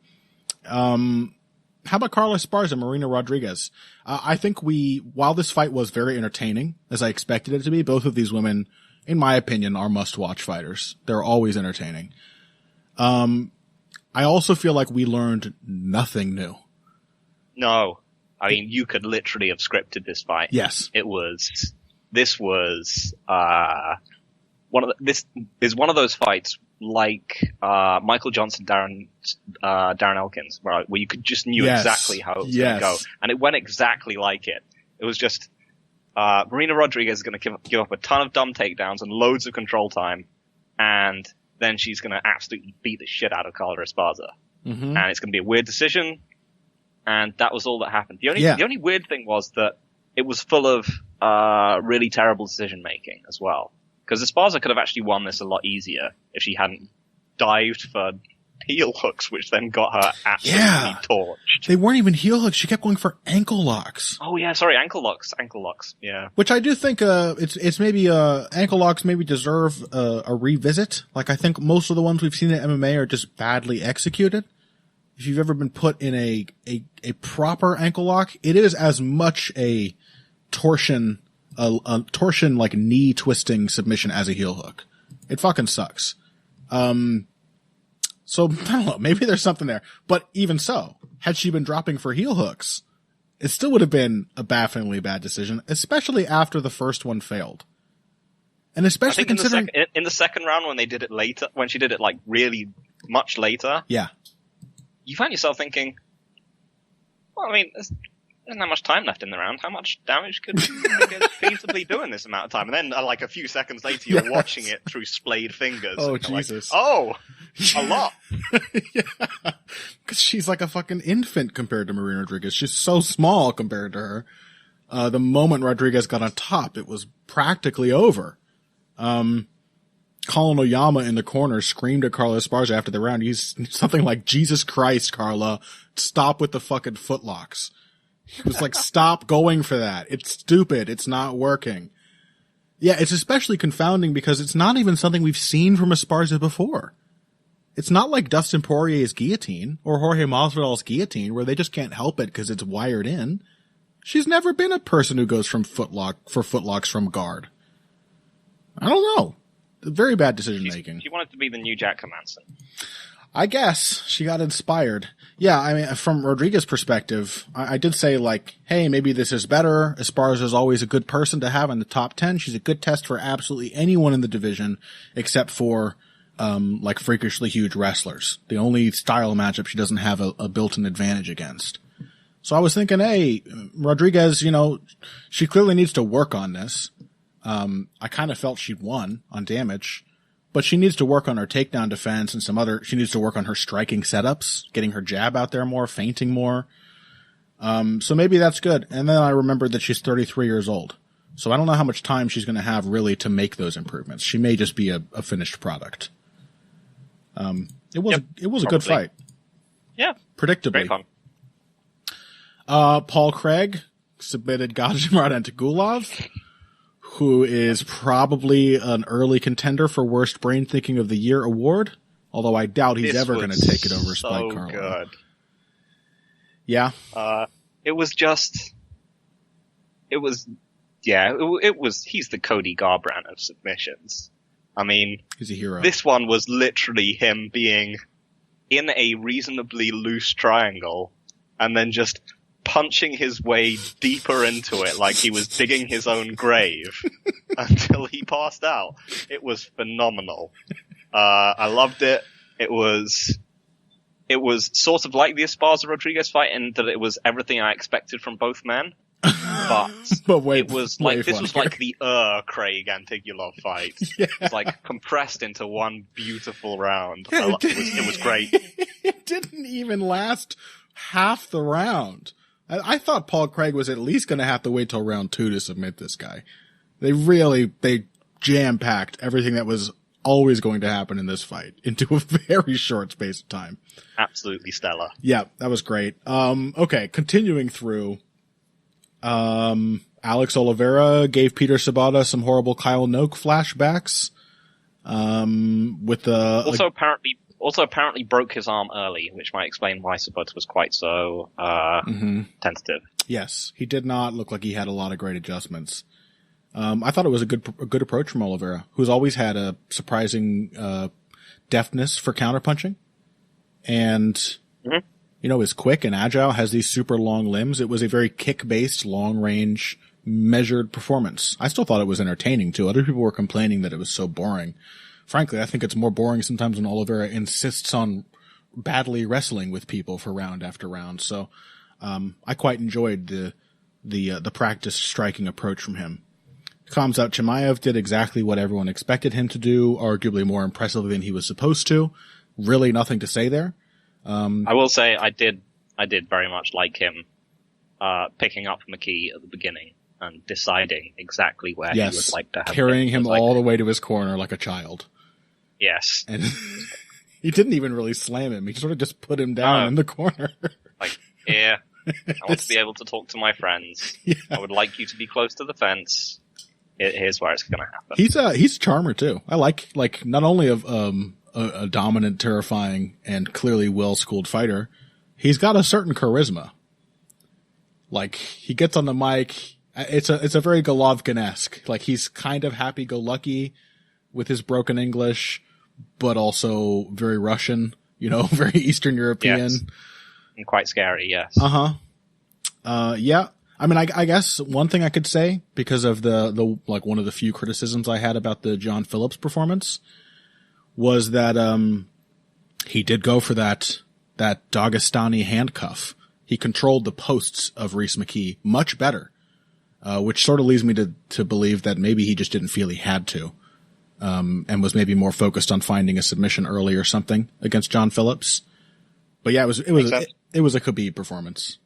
How about Carla Esparza, Marina Rodriguez? I think while this fight was very entertaining, as I expected it to be, both of these women, in my opinion, are must-watch fighters. They're always entertaining. I also feel like we learned nothing new. No. I mean, you could literally have scripted this fight. Yes. This is one of those fights like Michael Johnson, Darren Elkins, where you just knew exactly how it was going to go, and it went exactly like it. It was just Marina Rodriguez is going to give up a ton of dumb takedowns and loads of control time, and then she's going to absolutely beat the shit out of Carla Esparza, and it's going to be a weird decision, and that was all that happened. The only weird thing was that it was full of really terrible decision making as well. Because Esparza could have actually won this a lot easier if she hadn't dived for heel hooks, which then got her absolutely torched. They weren't even heel hooks. She kept going for ankle locks. Oh yeah, sorry, ankle locks. Yeah. Which I do think, it's maybe, ankle locks maybe deserve, a revisit. Like, I think most of the ones we've seen in MMA are just badly executed. If you've ever been put in a proper ankle lock, it is as much a torsion like knee twisting submission as a heel hook. It fucking sucks. So I don't know, maybe there's something there, but even so, had she been dropping for heel hooks, it still would have been a bafflingly bad decision, especially after the first one failed. And especially considering in the second round when they did it later, when she did it like really much later. Yeah. You found yourself thinking, well, I mean, there's not much time left in the round. How much damage could you feasibly do in this amount of time? And then, like a few seconds later, you're watching it through splayed fingers. Oh, Jesus. Like, oh, a lot. Yeah. Because she's like a fucking infant compared to Marina Rodriguez. She's so small compared to her. The moment Rodriguez got on top, it was practically over. Colin Oyama in the corner screamed at Carla Esparza after the round. He's something like, Jesus Christ, Carla, stop with the fucking footlocks. He was like, stop going for that. It's stupid. It's not working. Yeah, it's especially confounding because it's not even something we've seen from Esparza before. It's not like Dustin Poirier's guillotine or Jorge Masvidal's guillotine where they just can't help it because it's wired in. She's never been a person who goes from footlocks from guard. I don't know. Very bad decision making. She wanted to be the new Jack Hermanson. I guess she got inspired. Yeah, I mean, from Rodriguez's perspective, I did say, like, hey, maybe this is better. Esparza is always a good person to have in the top 10. She's a good test for absolutely anyone in the division, except for, like, freakishly huge wrestlers. The only style matchup she doesn't have a built-in advantage against. So I was thinking, hey, Rodriguez, she clearly needs to work on this. I kind of felt she'd won on damage. But she needs to work on her takedown defense and she needs to work on her striking setups, getting her jab out there more, feinting more. So maybe that's good. And then I remembered that she's 33 years old. So I don't know how much time she's going to have really to make those improvements. She may just be a finished product. It was a good fight. Yeah. Predictably. Great fun. Paul Craig submitted Gadzhimuradov, who is probably an early contender for Worst Brain Thinking of the Year award, although I doubt he's ever going to take it over Spike Carlo. Good. Yeah. It was, he's the Cody Garbrandt of submissions. I mean, he's a hero. This one was literally him being in a reasonably loose triangle and then just punching his way deeper into it like he was digging his own grave until he passed out. It was phenomenal. I loved it. It was sort of like the Esparza Rodriguez fight in that it was everything I expected from both men. But it was like, this was like the Craig Antigulov fight. Yeah. It was like compressed into one beautiful round. It was great. It didn't even last half the round. I thought Paul Craig was at least going to have to wait till round 2 to submit this guy. They jam-packed everything that was always going to happen in this fight into a very short space of time. Absolutely stellar. Yeah, that was great. Okay, continuing through, Alex Oliveira gave Peter Sobotta some horrible Kyle Noke flashbacks. Also apparently broke his arm early, which might explain why Sobotta was quite so tentative. Yes, he did not look like he had a lot of great adjustments. I thought it was a good approach from Oliveira, who's always had a surprising deftness for counterpunching, and is quick and agile, has these super long limbs. It was a very kick-based, long-range, measured performance. I still thought it was entertaining too. Other people were complaining that it was so boring. Frankly, I think it's more boring sometimes when Oliveira insists on badly wrestling with people for round after round. So, I quite enjoyed the practice striking approach from him. Khamzat Chimaev did exactly what everyone expected him to do, arguably more impressively than he was supposed to. Really nothing to say there. I will say I did very much like him, picking up McKee at the beginning and deciding exactly where he would like to have carrying him all the way to his corner like a child. Yes. And he didn't even really slam him. He sort of just put him down in the corner. Like, yeah, I want to be able to talk to my friends. Yeah. I would like you to be close to the fence. Here's where it's going to happen. He's a charmer too. I like not only of a dominant, terrifying, and clearly well-schooled fighter, he's got a certain charisma. Like, he gets on the mic. It's a very Golovkin-esque. Like, he's kind of happy-go-lucky with his broken English, but also very Russian, very Eastern European. Yes. And quite scary, yes. Yeah. I mean, I guess one thing I could say, because of the one of the few criticisms I had about the John Phillips performance, was that, he did go for that Dagestani handcuff. He controlled the posts of Rhys McKee much better, which sort of leads me to believe that maybe he just didn't feel he had to. And was maybe more focused on finding a submission early or something against John Phillips. But yeah, it was a Khabib performance.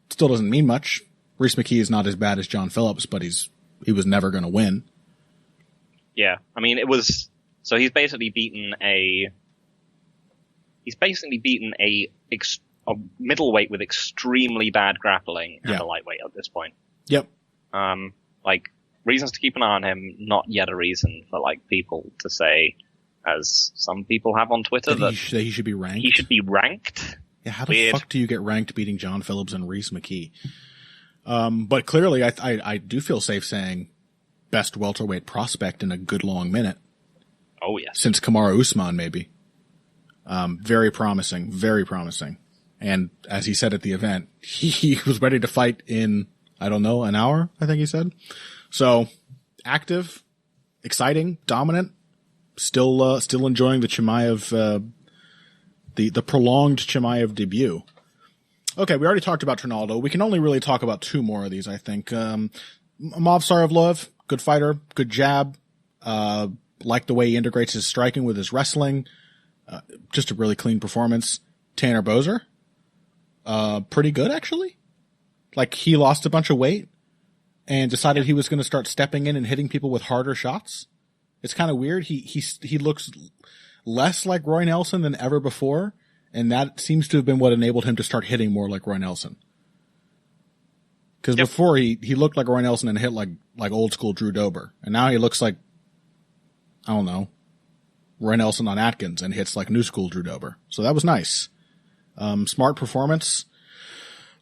Still doesn't mean much. Rhys McKee is not as bad as John Phillips, but he was never going to win. Yeah, I mean, so he's basically beaten a middleweight with extremely bad grappling and a lightweight at this point. Yep. Reasons to keep an eye on him, not yet a reason for people to say, as some people have on Twitter, that he should be ranked. He should be ranked. Yeah, how the fuck do you get ranked beating John Phillips and Rhys McKee? But clearly, I do feel safe saying best welterweight prospect in a good long minute. Oh yes, since Kamaru Usman maybe. Very promising, very promising. And as he said at the event, he was ready to fight in, I don't know, an hour, I think he said. So active, exciting, dominant, still enjoying the Chimaev, the prolonged Chimaev debut. Okay, we already talked about Trinaldo. We can only really talk about two more of these, I think. Movsarevlov, good fighter, good jab. Like the way he integrates his striking with his wrestling. Just a really clean performance. Tanner Boser, pretty good actually. Like he lost a bunch of weight and decided he was going to start stepping in and hitting people with harder shots. It's kind of weird. He looks less like Roy Nelson than ever before, and that seems to have been what enabled him to start hitting more like Roy Nelson. Because before he looked like Roy Nelson and hit like old school Drew Dober, and now he looks like, I don't know, Roy Nelson on Atkins and hits like new school Drew Dober. So that was nice. Smart performance.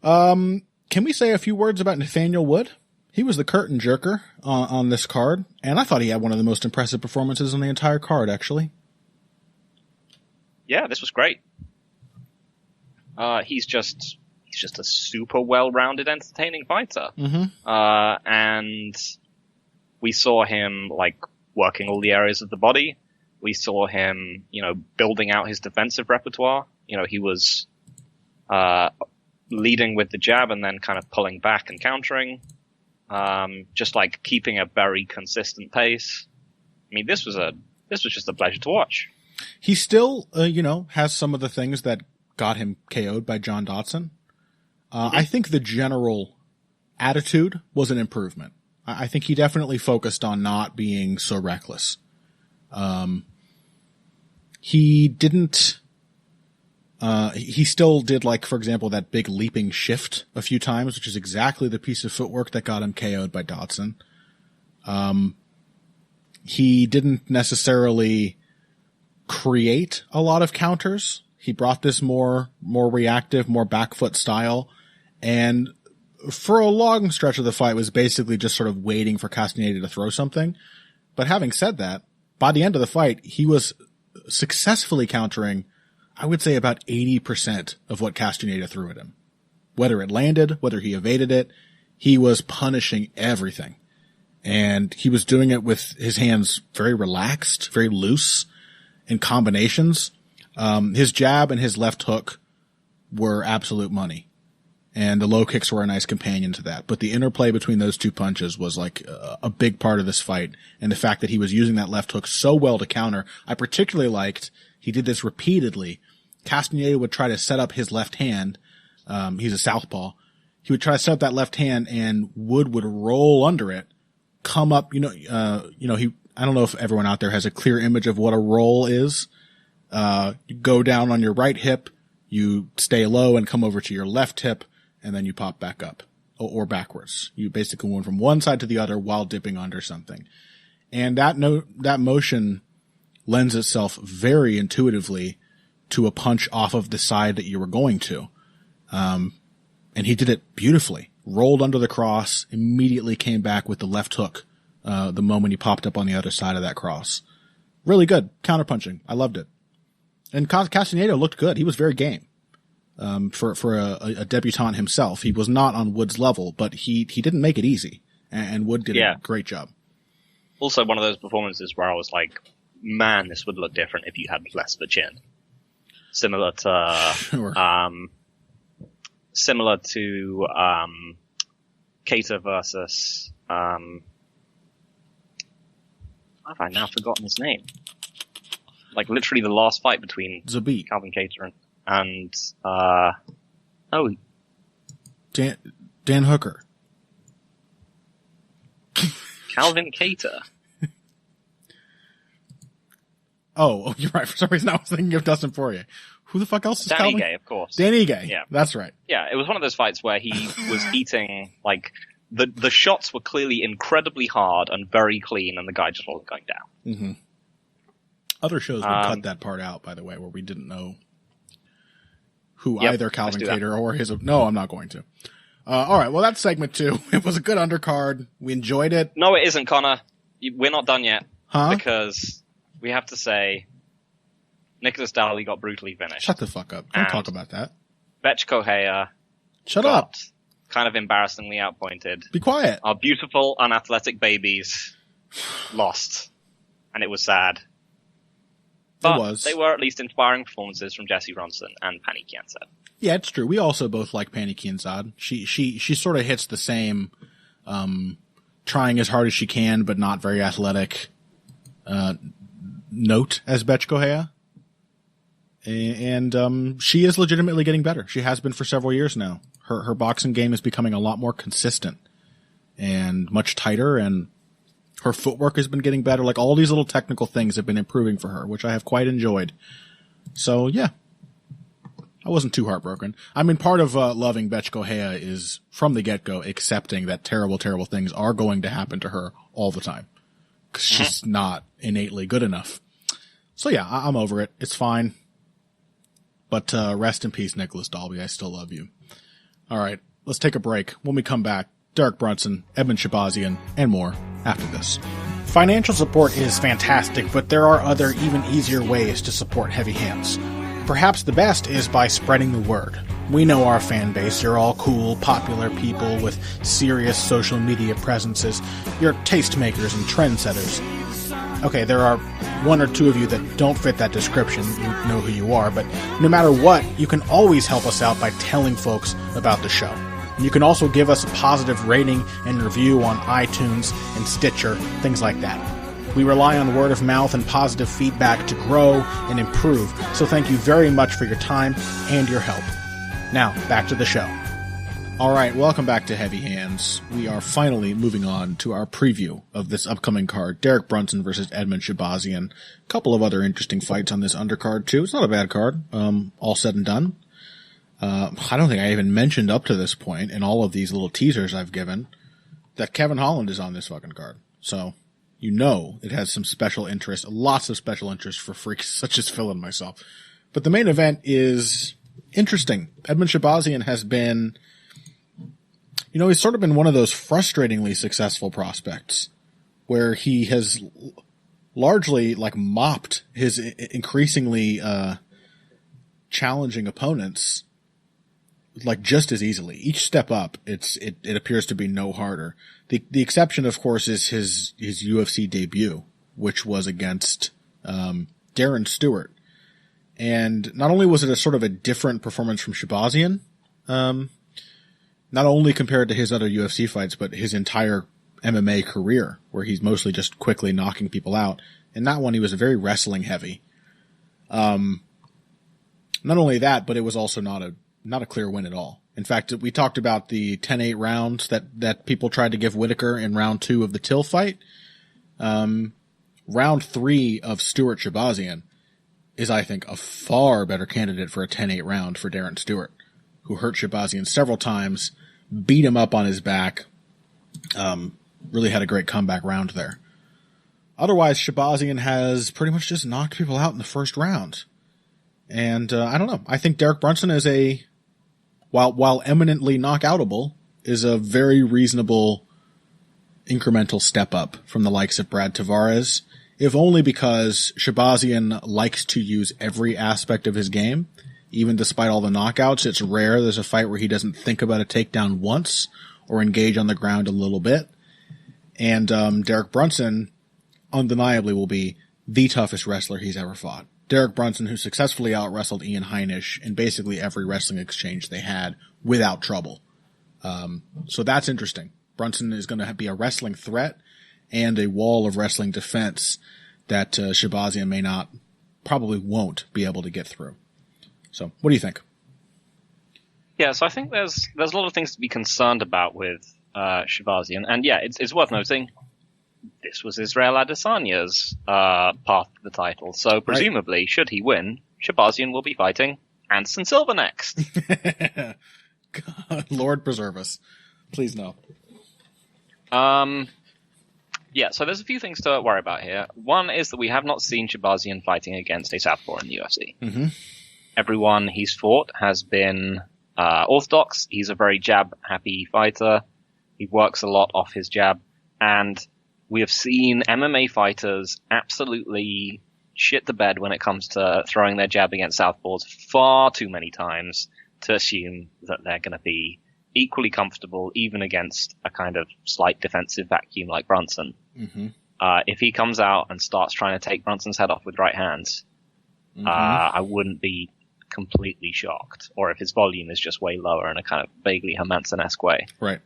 Can we say a few words about Nathaniel Wood? He was the curtain jerker on this card, and I thought he had one of the most impressive performances on the entire card, actually. Yeah, this was great. He's just a super well-rounded, entertaining fighter. Mm-hmm. And we saw him like working all the areas of the body. We saw him, building out his defensive repertoire. He was leading with the jab and then kind of pulling back and countering. Just like keeping a very consistent pace. I mean, this was just a pleasure to watch. He still, has some of the things that got him KO'd by John Dodson. I think the general attitude was an improvement. I think he definitely focused on not being so reckless. He didn't, he still did, like, for example, that big leaping shift a few times, which is exactly the piece of footwork that got him KO'd by Dodson. He didn't necessarily create a lot of counters. He brought this more reactive, more back foot style. And for a long stretch of the fight was basically just sort of waiting for Castaneda to throw something. But having said that, by the end of the fight, he was successfully countering, I would say, about 80% of what Castaneda threw at him. Whether it landed, whether he evaded it, he was punishing everything. And he was doing it with his hands very relaxed, very loose in combinations. His jab and his left hook were absolute money. And the low kicks were a nice companion to that. But the interplay between those two punches was like a big part of this fight. And the fact that he was using that left hook so well to counter, I particularly liked. He did this repeatedly. Castaneda would try to set up his left hand. He's a southpaw. He would try to set up that left hand and Wood would roll under it, come up, I don't know if everyone out there has a clear image of what a roll is. You go down on your right hip, you stay low and come over to your left hip, and then you pop back up or backwards. You basically went from one side to the other while dipping under something. And that motion lends itself very intuitively to a punch off of the side that you were going to. And he did it beautifully. Rolled under the cross, immediately came back with the left hook, the moment he popped up on the other side of that cross. Really good. Counterpunching. I loved it. And Castaneda looked good. He was very game. For a debutant himself. He was not on Wood's level, but he didn't make it easy. And Wood did a great job. Also one of those performances where I was like, man, this would look different if you had less of a chin. Similar to Keita versus have I now forgotten his name? Like literally the last fight between Zabit. Calvin Keita and Dan Hooker. Calvin Keita. Oh, you're right. For some reason I was thinking of Dustin Poirier. Who the fuck else is Danny Calvin? Gay, of course. Danny Gay. Yeah. That's right. Yeah, it was one of those fights where he was eating, like, the shots were clearly incredibly hard and very clean, and the guy just wasn't going down. Mm-hmm. Other shows would cut that part out, by the way, where we didn't know who either Calvin Keita or his... No, I'm not going to. All right, well, that's segment 2. It was a good undercard. We enjoyed it. No, it isn't, Connor. We're not done yet. Huh? Because we have to say... Nicholas Daly got brutally finished. Shut the fuck up. Don't talk about that. Betch Kohea Shut up. Kind of embarrassingly outpointed. Be quiet. Our beautiful, unathletic babies lost. And it was sad. But they were at least inspiring performances from Jessie Ronson and Pani Kianzad. Yeah, it's true. We also both like Pani Kianzad. She sort of hits the same, trying as hard as she can, but not very athletic, note as Betch Kohea. And she is legitimately getting better. She has been for several years now. Her boxing game is becoming a lot more consistent and much tighter, and her footwork has been getting better. Like, all these little technical things have been improving for her, which I have quite enjoyed. So, yeah. I wasn't too heartbroken. I mean, part of loving Betch Kohea is, from the get-go, accepting that terrible, terrible things are going to happen to her all the time. Because she's not innately good enough. So, yeah, I'm over it. It's fine. But rest in peace, Nicholas Dalby. I still love you. All right, let's take a break. When we come back, Derek Brunson, Edmund Shahbazian, and more after this. Financial support is fantastic, but there are other, even easier ways to support Heavy Hands. Perhaps the best is by spreading the word. We know our fan base. You're all cool, popular people with serious social media presences. You're tastemakers and trendsetters. Okay, there are one or two of you that don't fit that description. You know who you are, but no matter what, you can always help us out by telling folks about the show. You can also give us a positive rating and review on iTunes and Stitcher, things like that. We rely on word of mouth and positive feedback to grow and improve, so thank you very much for your time and your help. Now, back to the show. All right, welcome back to Heavy Hands. We are finally moving on to our preview of this upcoming card, Derek Brunson versus Edmund Shahbazian. A couple of other interesting fights on this undercard, too. It's not a bad card, all said and done. I don't think I even mentioned up to this point in all of these little teasers I've given that Kevin Holland is on this fucking card. So, you know it has some special interest, lots of special interest for freaks such as Phil and myself. But the main event is interesting. Edmund Shahbazian has been, you know, he's sort of been one of those frustratingly successful prospects where he has largely, like, mopped his increasingly challenging opponents, like, just as easily. Each step up, it appears to be no harder. The exception, of course, is his UFC debut, which was against Darren Stewart. And not only was it a sort of a different performance from Shahbazian, not only compared to his other UFC fights, but his entire MMA career, where he's mostly just quickly knocking people out. In that one, he was very wrestling heavy. Not only that, but it was also not a clear win at all. In fact, we talked about the 10-8 rounds that people tried to give Whittaker in round 2 of the Till fight. Round 3 of Stewart Shahbazian is, I think, a far better candidate for a 10-8 round for Darren Stewart, who hurt Shahbazian several times, beat him up on his back, really had a great comeback round there. Otherwise, Shahbazian has pretty much just knocked people out in the first round. And I don't know. I think Derek Brunson is while eminently knockoutable, is a very reasonable incremental step up from the likes of Brad Tavares, if only because Shahbazian likes to use every aspect of his game. Even despite all the knockouts, it's rare there's a fight where he doesn't think about a takedown once or engage on the ground a little bit. And Derek Brunson undeniably will be the toughest wrestler he's ever fought. Derek Brunson, who successfully out-wrestled Ian Heinisch in basically every wrestling exchange they had without trouble. So that's interesting. Brunson is going to be a wrestling threat and a wall of wrestling defense that Shahbazian probably won't be able to get through. So, what do you think? Yeah, so I think there's a lot of things to be concerned about with Shahbazian. And yeah, it's worth noting, this was Israel Adesanya's path to the title. So presumably, right, should he win, Shahbazian will be fighting Anderson Silva next. God, Lord preserve us. Please no. Yeah, so there's a few things to worry about here. One is that we have not seen Shahbazian fighting against a southpaw in the UFC. Mm-hmm. Everyone he's fought has been orthodox. He's a very jab-happy fighter. He works a lot off his jab. And we have seen MMA fighters absolutely shit the bed when it comes to throwing their jab against Southpaws far too many times to assume that they're going to be equally comfortable even against a kind of slight defensive vacuum like Brunson. Mm-hmm. If he comes out and starts trying to take Brunson's head off with right hands, I wouldn't be completely shocked. Or if his volume is just way lower in a kind of vaguely Hermanson-esque way. Right.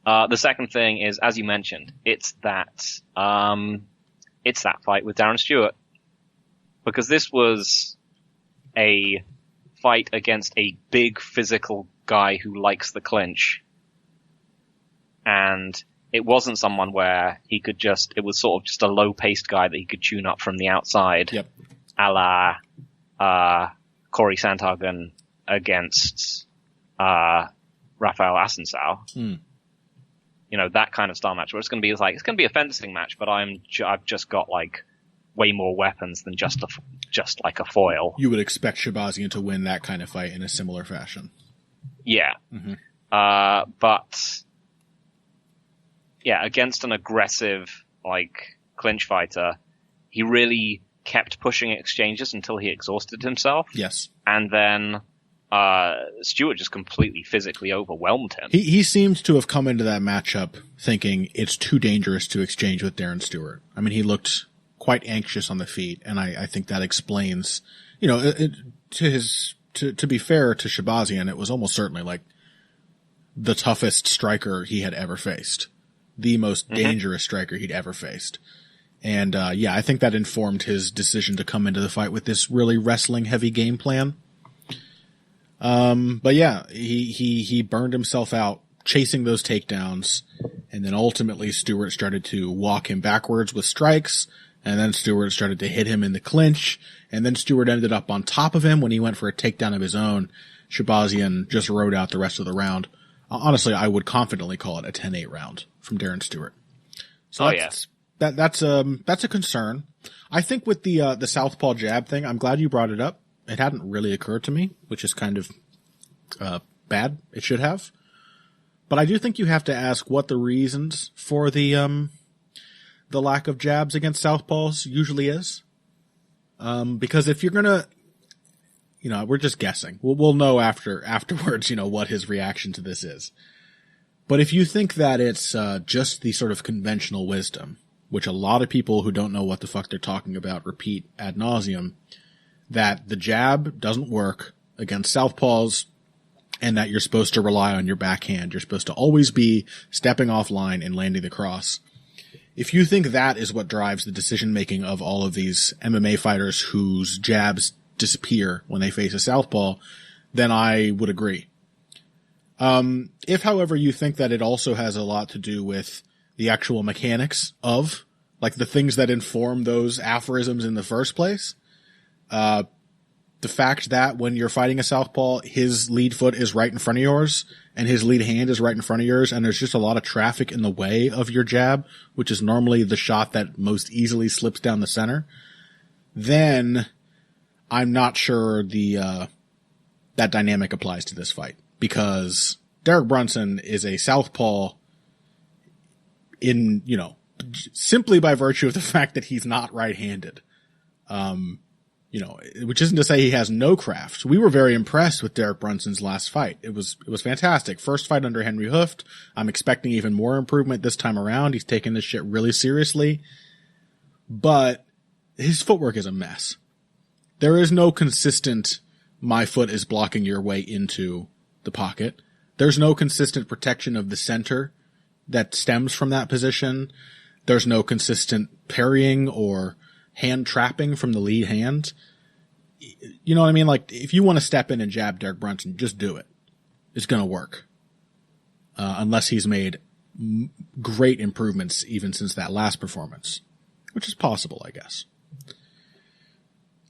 The second thing is, as you mentioned, it's that fight with Darren Stewart. Because this was a fight against a big physical guy who likes the clinch. And it wasn't someone where he could it was sort of just a low-paced guy that he could tune up from the outside. Yep. A la Corey Sandhagen against Rafael Assunção. You know, that kind of style match where it's going to be a fencing match, but I've just got like way more weapons than just like a foil. You would expect Shahbazian to win that kind of fight in a similar fashion. Yeah. Mm-hmm. But yeah, against an aggressive like clinch fighter, he really kept pushing exchanges until he exhausted himself. Yes. And then Stewart just completely physically overwhelmed him. He seems to have come into that matchup thinking it's too dangerous to exchange with Darren Stewart. I mean, he looked quite anxious on the feet, and I think that explains, you know, to be fair to Shahbazian, it was almost certainly like the toughest striker he had ever faced. The most dangerous striker he'd ever faced. And, yeah, I think that informed his decision to come into the fight with this really wrestling heavy game plan. But yeah, he burned himself out chasing those takedowns. And then ultimately Stewart started to walk him backwards with strikes. And then Stewart started to hit him in the clinch. And then Stewart ended up on top of him when he went for a takedown of his own. Shahbazian just rode out the rest of the round. Honestly, I would confidently call it a 10-8 round from Darren Stewart. So that's a concern. I think with the southpaw jab thing, I'm glad you brought it up. It hadn't really occurred to me, which is kind of bad. It should have. But I do think you have to ask what the reasons for the lack of jabs against southpaws usually is. Because if you're gonna, you know, we're just guessing. We'll know afterwards, you know, what his reaction to this is. But if you think that it's just the sort of conventional wisdom, which a lot of people who don't know what the fuck they're talking about repeat ad nauseum, that the jab doesn't work against southpaws and that you're supposed to rely on your backhand. You're supposed to always be stepping offline and landing the cross. If you think that is what drives the decision-making of all of these MMA fighters whose jabs disappear when they face a southpaw, then I would agree. If, however, you think that it also has a lot to do with the actual mechanics of, like, the things that inform those aphorisms in the first place, the fact that when you're fighting a southpaw, his lead foot is right in front of yours and his lead hand is right in front of yours, and there's just a lot of traffic in the way of your jab, which is normally the shot that most easily slips down the center, then I'm not sure that dynamic applies to this fight, because Derek Brunson is a southpaw in, you know, simply by virtue of the fact that he's not right-handed. You know, which isn't to say he has no craft. We were very impressed with Derek Brunson's last fight. It was fantastic. First fight under Henry Hooft. I'm expecting even more improvement this time around. He's taking this shit really seriously. But his footwork is a mess. There is no consistent, my foot is blocking your way into the pocket. There's no consistent protection of the center that stems from that position. There's no consistent parrying or hand trapping from the lead hand. You know what I mean? Like, if you want to step in and jab Derek Brunson, just do it. It's going to work. Unless he's made great improvements even since that last performance, which is possible, I guess.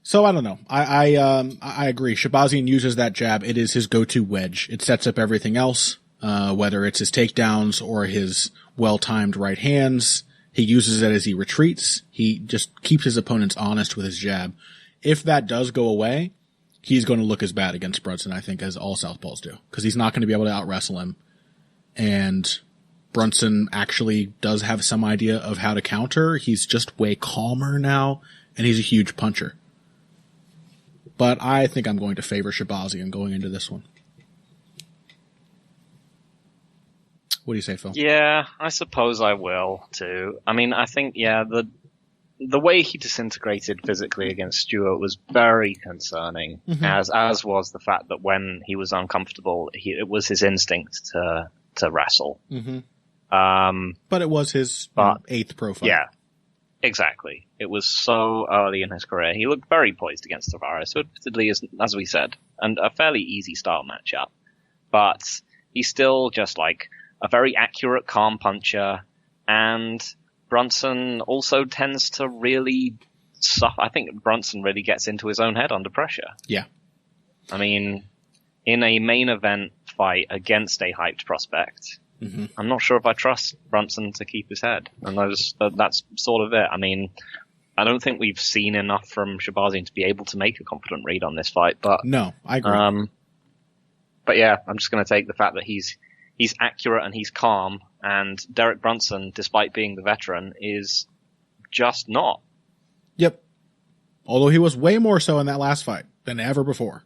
So I don't know. I agree. Shahbazian uses that jab. It is his go-to wedge. It sets up everything else, whether it's his takedowns or his well-timed right hands. He uses it as he retreats. He just keeps his opponents honest with his jab. If that does go away, he's going to look as bad against Brunson, I think, as all southpaws do, because he's not going to be able to out-wrestle him. And Brunson actually does have some idea of how to counter. He's just way calmer now, and he's a huge puncher. But I think I'm going to favor Shahbazian going into this one. What do you say, Phil? Yeah, I suppose I will too. I mean, I think, the way he disintegrated physically against Stewart was very concerning, as was the fact that when he was uncomfortable, it was his instinct to wrestle. But it was his 8th pro fight. Yeah, exactly. It was so early in his career. He looked very poised against Tavares, so admittedly, as we said, and a fairly easy style matchup. But he's still just like a very accurate, calm puncher, and Brunson also tends to really suffer. I think Brunson really gets into his own head under pressure. Yeah. I mean, in a main event fight against a hyped prospect, I'm not sure if I trust Brunson to keep his head. And that's sort of it. I mean, I don't think we've seen enough from Shahbazian to be able to make a confident read on this fight. But no, I agree. But yeah, I'm just going to take the fact that he's accurate and he's calm, and Derek Brunson, despite being the veteran, is just not. Yep. Although he was way more so in that last fight than ever before.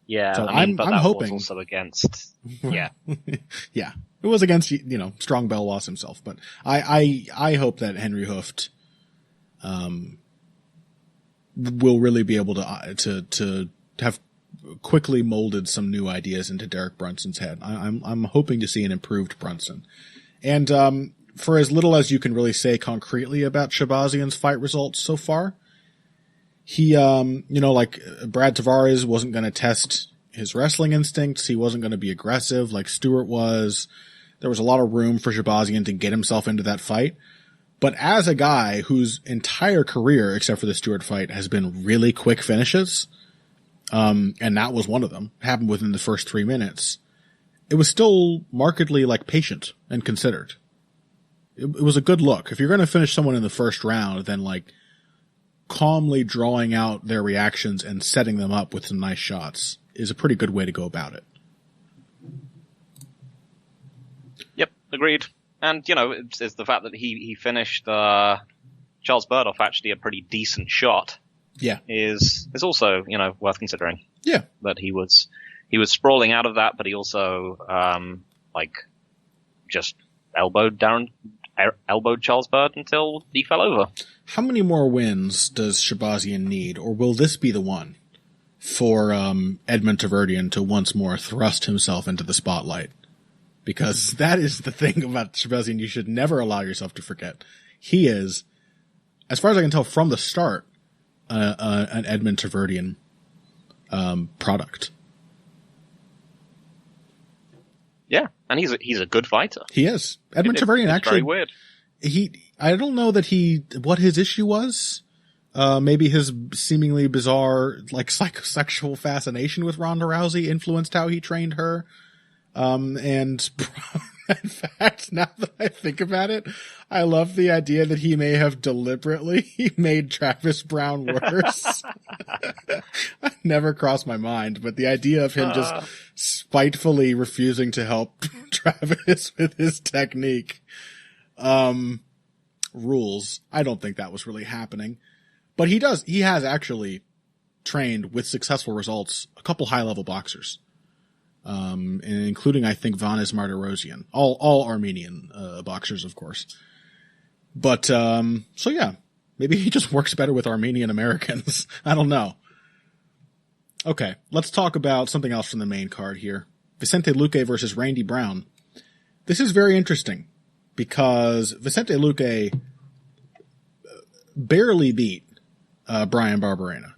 Yeah, so I mean, but that hoping. was also against. Yeah. Yeah. It was against, Strong Bell lost himself, but I hope that Henry Hooft will really be able to have quickly molded some new ideas into Derek Brunson's head. I'm hoping to see an improved Brunson. And for as little as you can really say concretely about Shahbazian's fight results so far, he, like Brad Tavares wasn't going to test his wrestling instincts. He wasn't going to be aggressive like Stewart was. There was a lot of room for Shahbazian to get himself into that fight. But as a guy whose entire career, except for the Stewart fight, has been really quick finishes, and that was one of them, happened within the first 3 minutes, it was still markedly patient and considered. It was a good look. If you're going to finish someone in the first round, then calmly drawing out their reactions and setting them up with some nice shots is a pretty good way to go about it. Yep, agreed. And, it's the fact that he finished Charles Burdoff actually a pretty decent shot. Yeah. Is also, worth considering. Yeah. That he was sprawling out of that, but he also, just elbowed Charles Bird until he fell over. How many more wins does Shahbazian need, or will this be the one for Edmund Taverdian to once more thrust himself into the spotlight? Because that is the thing about Shahbazian you should never allow yourself to forget. He is, as far as I can tell from the start, an Edmund Taverdian product. Yeah, and he's a good fighter. He is. Edmund Taverdian actually. Very weird. I don't know what his issue was. Maybe his seemingly bizarre, psychosexual fascination with Ronda Rousey influenced how he trained her. And in fact, now that I think about it, I love the idea that he may have deliberately made Travis Brown worse. That never crossed my mind, but the idea of him just spitefully refusing to help Travis with his technique, rules. I don't think that was really happening, but he has actually trained with successful results a couple high-level boxers. Including, I think, Vanes Martirosyan. All Armenian, boxers, of course. But, so yeah. Maybe he just works better with Armenian Americans. I don't know. Okay. Let's talk about something else from the main card here. Vicente Luque versus Randy Brown. This is very interesting because Vicente Luque barely beat, Brian Barberena.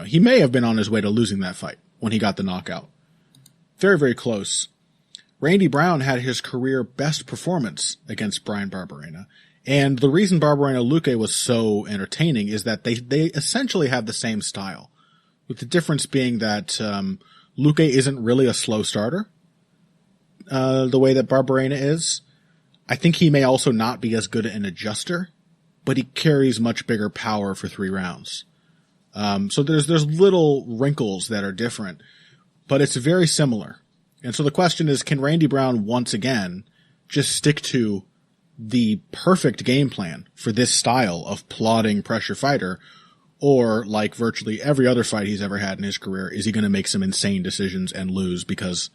He may have been on his way to losing that fight when he got the knockout. Very, very close. Randy Brown had his career best performance against Brian Barberena. And the reason Barberena Luque was so entertaining is that they essentially have the same style. With the difference being that, Luque isn't really a slow starter, the way that Barberena is. I think he may also not be as good an adjuster, but he carries much bigger power for 3 rounds. So there's little wrinkles that are different. But it's very similar. And so the question is, can Randy Brown once again just stick to the perfect game plan for this style of plodding pressure fighter? Or, like virtually every other fight he's ever had in his career, is he going to make some insane decisions and lose because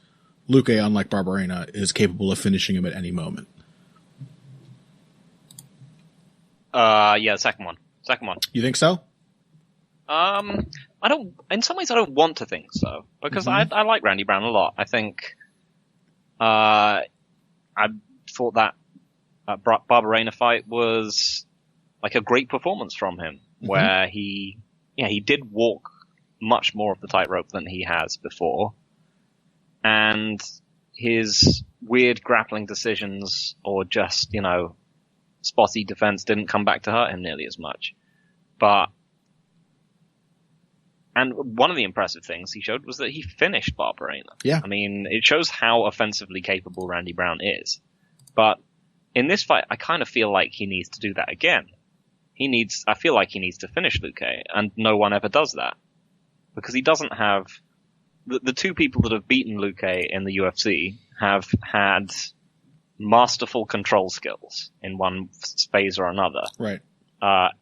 Luque, unlike Barberena, is capable of finishing him at any moment? Yeah, second one. You think so? In some ways I don't want to think so, because I like Randy Brown a lot. I think, I thought that Barberena fight was like a great performance from him, where he did walk much more of the tightrope than he has before. And his weird grappling decisions or just, spotty defense didn't come back to hurt him nearly as much. And one of the impressive things he showed was that he finished Barberena. Yeah. I mean, it shows how offensively capable Randy Brown is. But in this fight, I kind of feel like he needs to do that again. I feel like he needs to finish Luque, and no one ever does that. Because he doesn't have, the two people that have beaten Luque in the UFC have had masterful control skills in one phase or another. Right.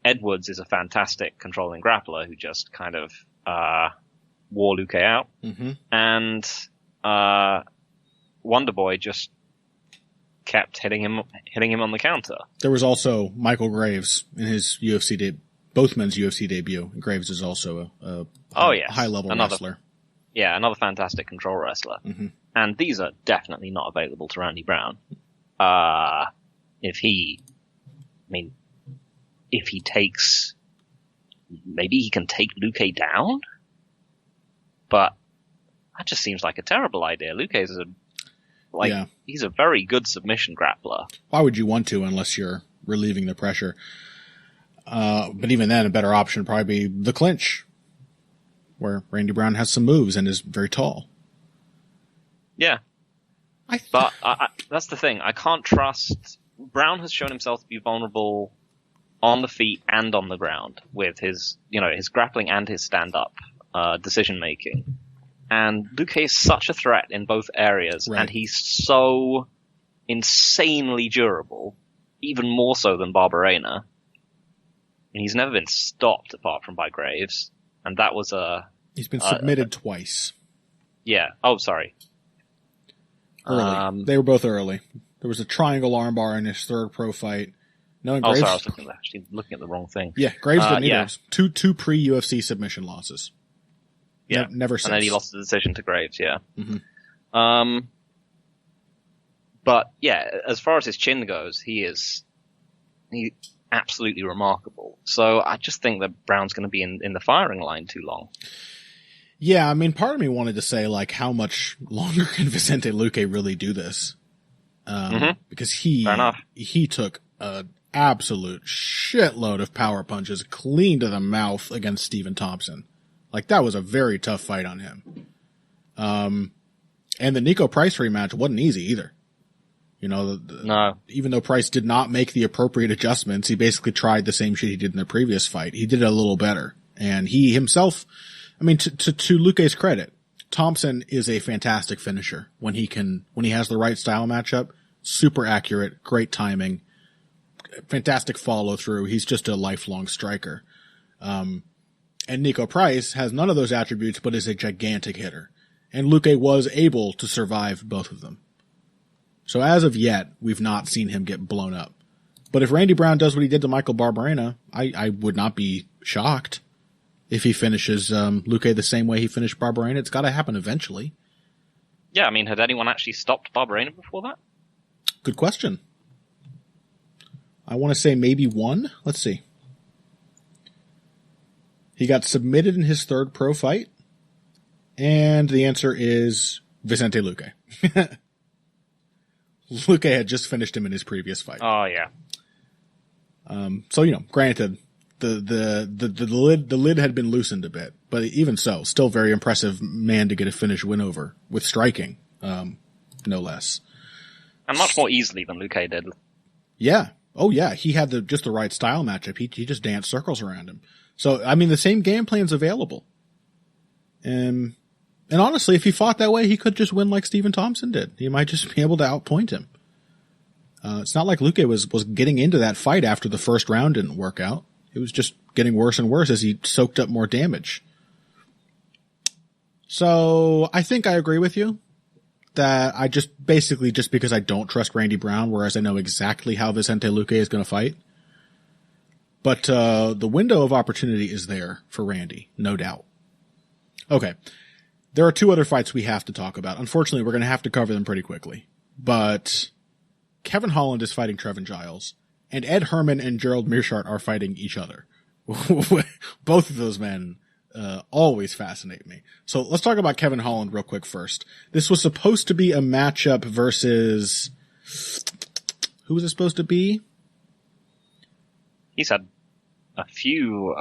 Edwards is a fantastic controlling grappler who just kind of wore Luque out. And Wonderboy just kept hitting him on the counter. There was also Michael Graves in his both men's UFC debut. Graves is also a high-level wrestler. Yeah, another fantastic control wrestler. And these are definitely not available to Randy Brown. If he takes, maybe he can take Luque down, but that just seems like a terrible idea. Luque is he's a very good submission grappler. Why would you want to unless you're relieving the pressure? But even then, a better option would probably be the clinch, where Randy Brown has some moves and is very tall. Yeah. But that's the thing. I can't trust. Brown has shown himself to be vulnerable on the feet and on the ground with his grappling and his stand-up decision making. And Luque is such a threat in both areas, and he's so insanely durable, even more so than Barberena. And he's never been stopped apart from by Graves, and that was He's been submitted twice. Yeah. Oh, sorry. Early. They were both early. There was a triangle armbar in his third pro fight. No, Graves. Sorry, I was looking at the wrong thing. Yeah, Graves didn't either. Two pre-UFC submission losses. Yeah, never since. And then he lost the decision to Graves. Yeah. But yeah, as far as his chin goes, he's absolutely remarkable. So I just think that Brown's going to be in the firing line too long. Yeah, I mean, part of me wanted to say, like, how much longer can Vicente Luque really do this? Because he took an absolute shitload of power punches clean to the mouth against Stephen Thompson. Like, that was a very tough fight on him. And the Nico Price rematch wasn't easy either. No. Even though Price did not make the appropriate adjustments, he basically tried the same shit he did in the previous fight. He did it a little better. And he himself, I mean, to Luque's credit, Thompson is a fantastic finisher when he has the right style matchup. Super accurate, great timing, fantastic follow through. He's just a lifelong striker. And Nico Price has none of those attributes, but is a gigantic hitter. And Luque was able to survive both of them. So as of yet, we've not seen him get blown up. But if Randy Brown does what he did to Michael Barberena, I would not be shocked if he finishes Luque the same way he finished Barberena. It's got to happen eventually. Yeah, I mean, had anyone actually stopped Barberena before that? Good question. I want to say maybe one. Let's see. He got submitted in his third pro fight, and the answer is Vicente Luque. Luque had just finished him in his previous fight. Oh yeah. So granted, the lid had been loosened a bit, but even so, still very impressive man to get a finish win over with striking, no less. And much more easily than Luque did. Yeah. Oh yeah. He had just the right style matchup. He just danced circles around him. So, I mean, the same game plan's available. And honestly, if he fought that way, he could just win like Stephen Thompson did. He might just be able to outpoint him. It's not like Luque was getting into that fight after the first round didn't work out. It was just getting worse and worse as he soaked up more damage. So I think I agree with you that I just because I don't trust Randy Brown, whereas I know exactly how Vicente Luque is going to fight. But the window of opportunity is there for Randy, no doubt. Okay. There are 2 other fights we have to talk about. Unfortunately, we're going to have to cover them pretty quickly. But Kevin Holland is fighting Trevin Giles, and Ed Herman and Gerald Meerschaert are fighting each other. Both of those men always fascinate me. So let's talk about Kevin Holland real quick first. This was supposed to be a matchup versus... Who was it supposed to be? He's had a few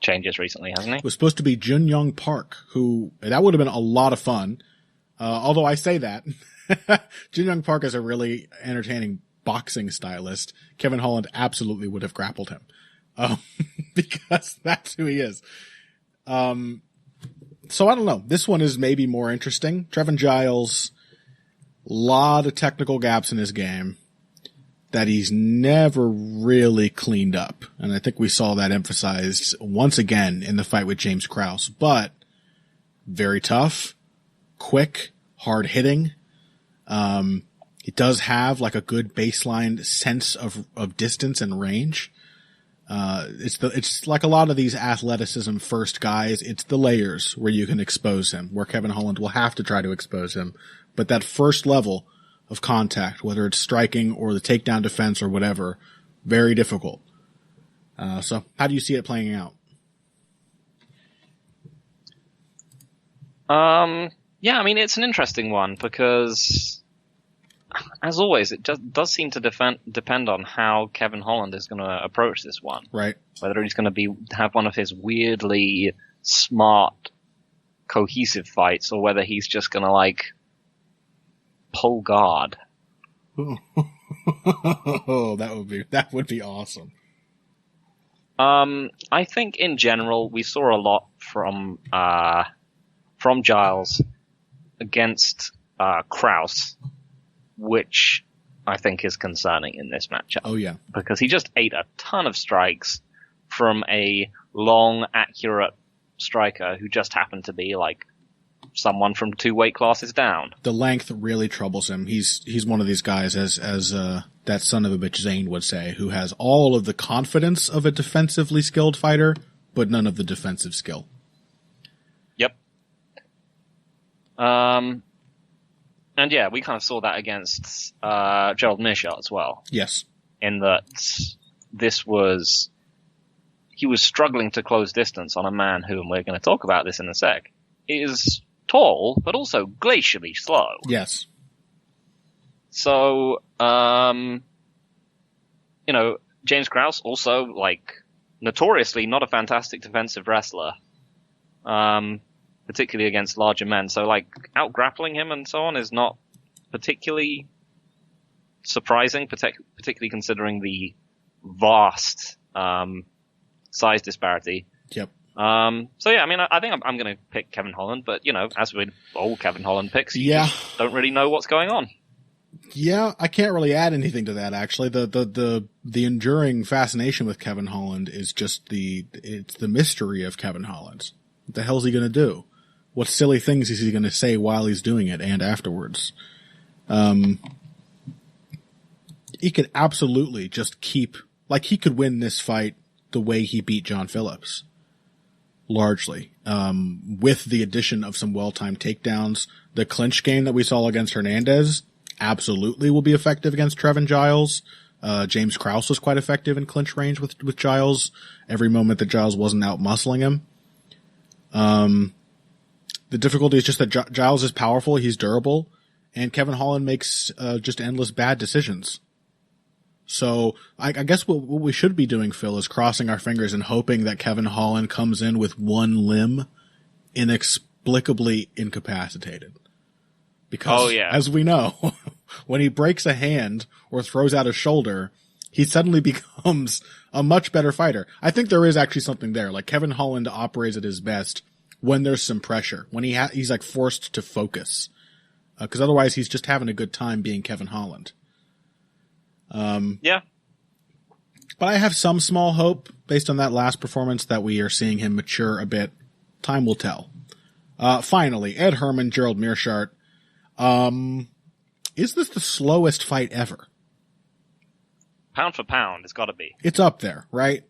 changes recently, hasn't he? It was supposed to be Jun Young Park, who... That would have been a lot of fun. Although I say that... Jun Young Park is a really entertaining boxing stylist. Kevin Holland absolutely would have grappled him. Because that's who he is. So I don't know. This one is maybe more interesting. Trevin Giles, lot of technical gaps in his game that he's never really cleaned up. And I think we saw that emphasized once again in the fight with James Krause. But very tough, quick, hard hitting. It does have like a good baseline sense of distance and range. It's like a lot of these athleticism first guys. It's the layers where you can expose him, where Kevin Holland will have to try to expose him. But that first level of contact, whether it's striking or the takedown defense or whatever, very difficult. So how do you see it playing out? Yeah, I mean, it's an interesting one because, as always, it just does seem to depend on how Kevin Holland is going to approach this one. Right. Whether he's going to have one of his weirdly smart, cohesive fights, or whether he's just going to, pull guard. Oh, that would be awesome. I think in general, we saw a lot from Giles against Krause, which I think is concerning in this matchup. Oh, yeah. Because he just ate a ton of strikes from a long, accurate striker who just happened to be, someone from 2 weight classes down. The length really troubles him. He's one of these guys, as that son of a bitch Zane would say, who has all of the confidence of a defensively skilled fighter, but none of the defensive skill. Yep. And yeah, we kind of saw that against Gerald Meerschaert as well. Yes. In that he was struggling to close distance on a man whom we're going to talk about this in a sec, is tall, but also glacially slow. Yes. So, James Krause also, notoriously not a fantastic defensive wrestler, particularly against larger men. So, out-grappling him and so on is not particularly surprising, particularly considering the vast size disparity. Yep. So yeah, I mean, I think I'm going to pick Kevin Holland, but as with all Kevin Holland picks, you just don't really know what's going on. Yeah, I can't really add anything to that, actually. The enduring fascination with Kevin Holland is just it's the mystery of Kevin Holland. What the hell is he going to do? What silly things is he going to say while he's doing it and afterwards? He could absolutely just he could win this fight the way he beat John Phillips. Largely, with the addition of some well-timed takedowns. The clinch game that we saw against Hernandez absolutely will be effective against Trevin Giles. James Krause was quite effective in clinch range with Giles every moment that Giles wasn't out muscling him. The difficulty is just that Giles is powerful, he's durable, and Kevin Holland makes just endless bad decisions. So I guess what we should be doing, Phil, is crossing our fingers and hoping that Kevin Holland comes in with one limb inexplicably incapacitated. Because, as we know, when he breaks a hand or throws out a shoulder, he suddenly becomes a much better fighter. I think there is actually something there. Kevin Holland operates at his best when there's some pressure, when he's forced to focus. Because otherwise he's just having a good time being Kevin Holland. Yeah. But I have some small hope, based on that last performance, that we are seeing him mature a bit. Time will tell. Finally, Ed Herman, Gerald Meerschaert. Is this the slowest fight ever? Pound for pound, it's got to be. It's up there, right?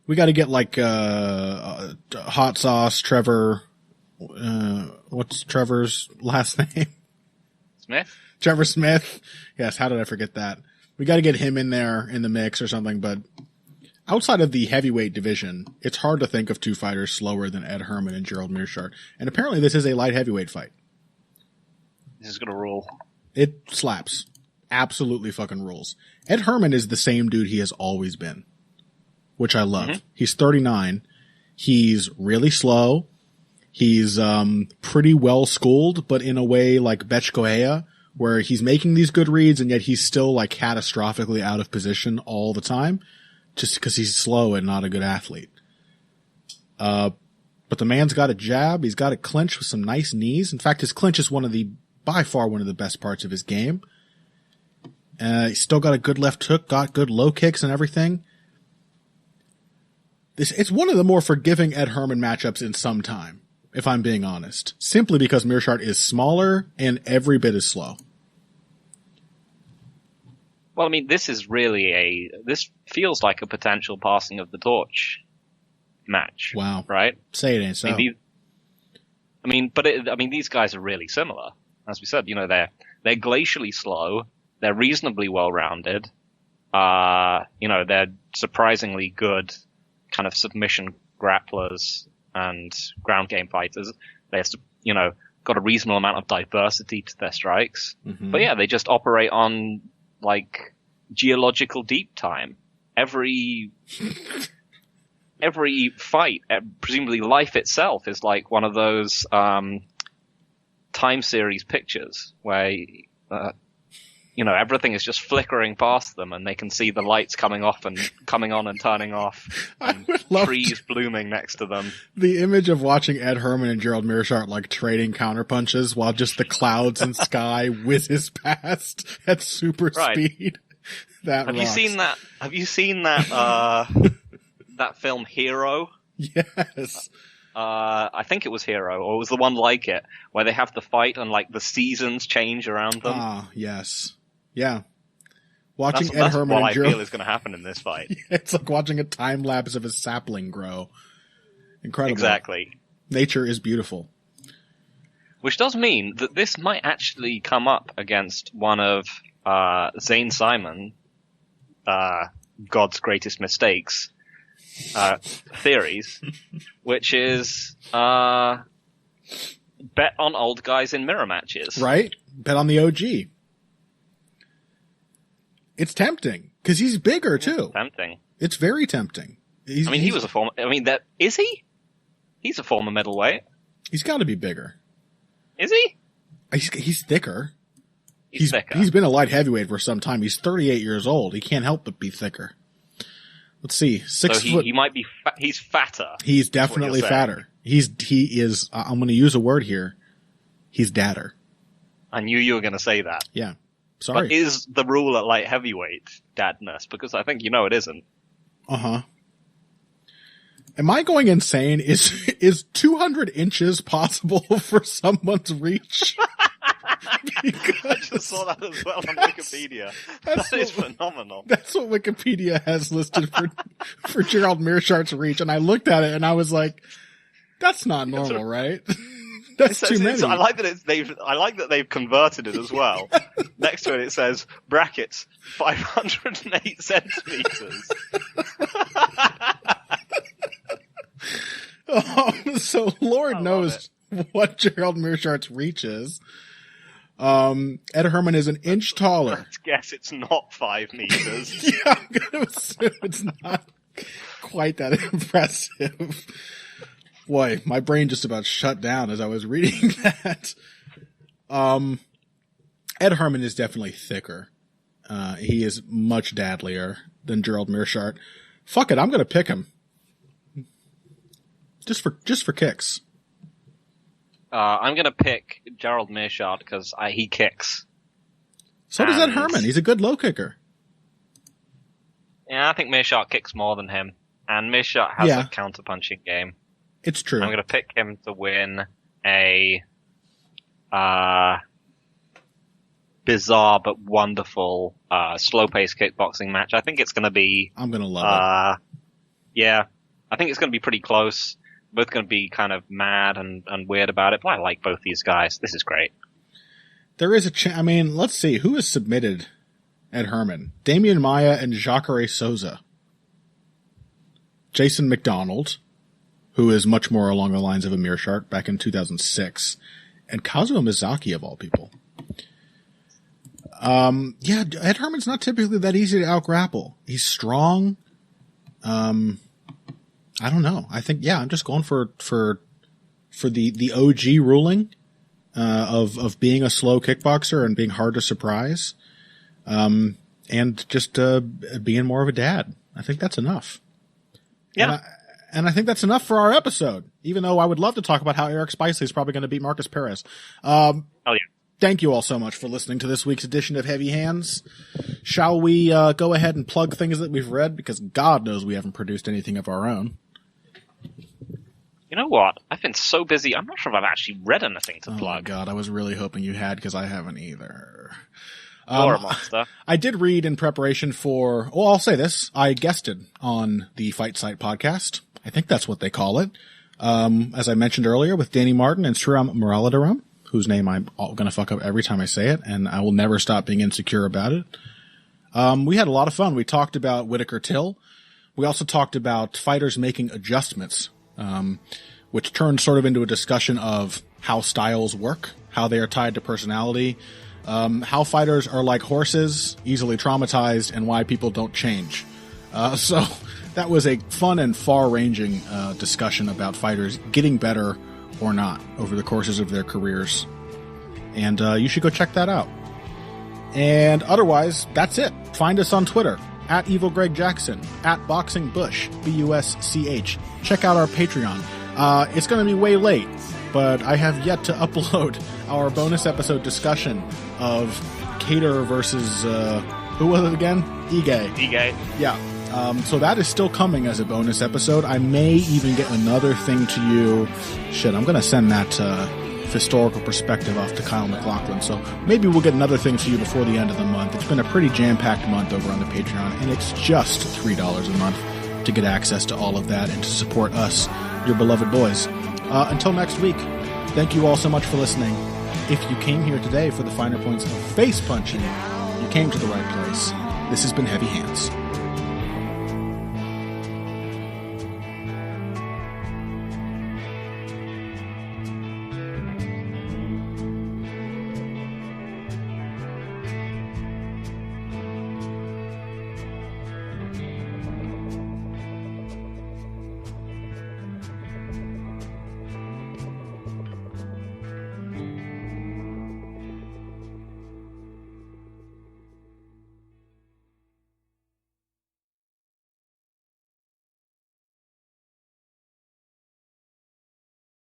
We got to get like Hot Sauce, Trevor. What's Trevor's last name? Smith? Trevor Smith. Yes, how did I forget that? We got to get him in there in the mix or something, but outside of the heavyweight division, it's hard to think of two fighters slower than Ed Herman and Gerald Meerschaert. And apparently this is a light heavyweight fight. This is going to rule. It slaps. Absolutely fucking rules. Ed Herman is the same dude he has always been, which I love. Mm-hmm. He's 39. He's really slow. He's pretty well schooled, but in a way like Betchkoea, where he's making these good reads and yet he's still like catastrophically out of position all the time, just because he's slow and not a good athlete. But the man's got a jab. He's got a clinch with some nice knees. In fact, his clinch is by far one of the best parts of his game. He's still got a good left hook, got good low kicks and everything. It's one of the more forgiving Ed Herman matchups in some time, if I'm being honest. Simply because Meerschaert is smaller and every bit as slow. Well, I mean, this feels like a potential passing of the torch match. Wow. Right? Say it ain't so. These guys are really similar. As we said, they're glacially slow. They're reasonably well-rounded. They're surprisingly good kind of submission grapplers and ground game fighters. They're, got a reasonable amount of diversity to their strikes. Mm-hmm. But yeah, they just operate on like geological deep time. Every fight, presumably life itself, is like one of those time series pictures where everything is just flickering past them and they can see the lights coming off and coming on and turning off and trees blooming next to them. The image of watching Ed Herman and Gerald Meerschaert like trading counterpunches while just the clouds and sky whizzes past at super speed. Have you seen that? Have you seen that that film Hero? Yes. I think it was Hero, or it was the one like it, where they have the fight and like the seasons change around them. Ah, yes. Yeah. Watching that's Ed Herman and what Gerald... I feel is going to happen in this fight. It's like watching a time lapse of a sapling grow. Incredible. Exactly. Nature is beautiful. Which does mean that this might actually come up against one of Zane Simon, God's greatest mistakes, theories, which is bet on old guys in mirror matches. Right? Bet on the OG. It's tempting, because he's bigger, too. Tempting. It's very tempting. He was a former... is he? He's a former middleweight. He's got to be bigger. Is he? He's thicker. He's thicker. He's been a light heavyweight for some time. He's 38 years old. He can't help but be thicker. Let's see. 6 foot. He might be... he's fatter. He's definitely fatter. He is... I'm going to use a word here. He's dadder. I knew you were going to say that. Yeah. Sorry. But is the rule at light heavyweight dadness? Because I think it isn't. Uh-huh. Am I going insane? Is 200 inches possible for someone's reach? I just saw that as well on Wikipedia. That is phenomenal. That's what Wikipedia has listed for Gerald Meerschaert's reach, and I looked at it and I was like, that's not normal, right? That's too many. I like that they've converted it as well. Next to it says brackets 508 centimeters. So Lord knows what Gerald Meerschaert's reach is. Ed Herman is an inch taller. Let's guess it's not 5 meters. Yeah, I'm gonna assume it's not quite that impressive. Boy, my brain just about shut down as I was reading that. Ed Herman is definitely thicker. He is much dadlier than Gerald Meerschaert. Fuck it, I'm gonna pick him. Just for kicks. I'm gonna pick Gerald Meerschaert because he kicks. So does that Herman. He's a good low kicker. Yeah, I think Meerschaert kicks more than him. And Meerschaert has a counter-punching game. It's true. I'm going to pick him to win a bizarre but wonderful slow-paced kickboxing match. I think it's going to be... I'm going to love it. Yeah. I think it's going to be pretty close. Both going to be kind of mad and weird about it, but I like both these guys. This is great. There is a let's see. Who is submitted at Herman? Damian Maia and Jacare Souza. Jason McDonald, who is much more along the lines of a Meerschaert back in 2006, and Kazuo Mizaki of all people. Ed Herman's not typically that easy to out-grapple. He's strong. I don't know. I think, I'm just going for the OG ruling, of being a slow kickboxer and being hard to surprise. And just, being more of a dad. I think that's enough. Yeah. And I think that's enough for our episode, even though I would love to talk about how Eric Spicely is probably going to beat Marcus Perez. Oh yeah. Thank you all so much for listening to this week's edition of Heavy Hands. Shall we go ahead and plug things that we've read? Because God knows we haven't produced anything of our own. You know what? I've been so busy, I'm not sure if I've actually read anything to plug. Oh my God, I was really hoping you had, because I haven't either. You're a monster. I did read in preparation for, I'll say this. I guested on the Fight Site podcast. I think that's what they call it. As I mentioned earlier, with Danny Martin and Sriram Muralidharam, whose name I'm going to fuck up every time I say it, and I will never stop being insecure about it. We had a lot of fun. We talked about Whittaker Till. We also talked about fighters making adjustments, which turned sort of into a discussion of how styles work, how they are tied to personality, how fighters are like horses, easily traumatized, and why people don't change. So that was a fun and far-ranging discussion about fighters getting better or not over the courses of their careers. And you should go check that out. And otherwise, that's it. Find us on Twitter, at Evil Greg Jackson, at Boxing Bush, BUSCH. Check out our Patreon. It's going to be way late, but I have yet to upload our bonus episode discussion of Cater versus, who was it again? Ige. Ige. Yeah. So that is still coming as a bonus episode. I may even get another thing to you. Shit, I'm going to send that historical perspective off to Kyle McLaughlin. So maybe we'll get another thing to you before the end of the month. It's been a pretty jam-packed month over on the Patreon, and it's just $3 a month to get access to all of that and to support us, your beloved boys. Until next week, thank you all so much for listening. If you came here today for the finer points of face punching, you came to the right place. This has been Heavy Hands.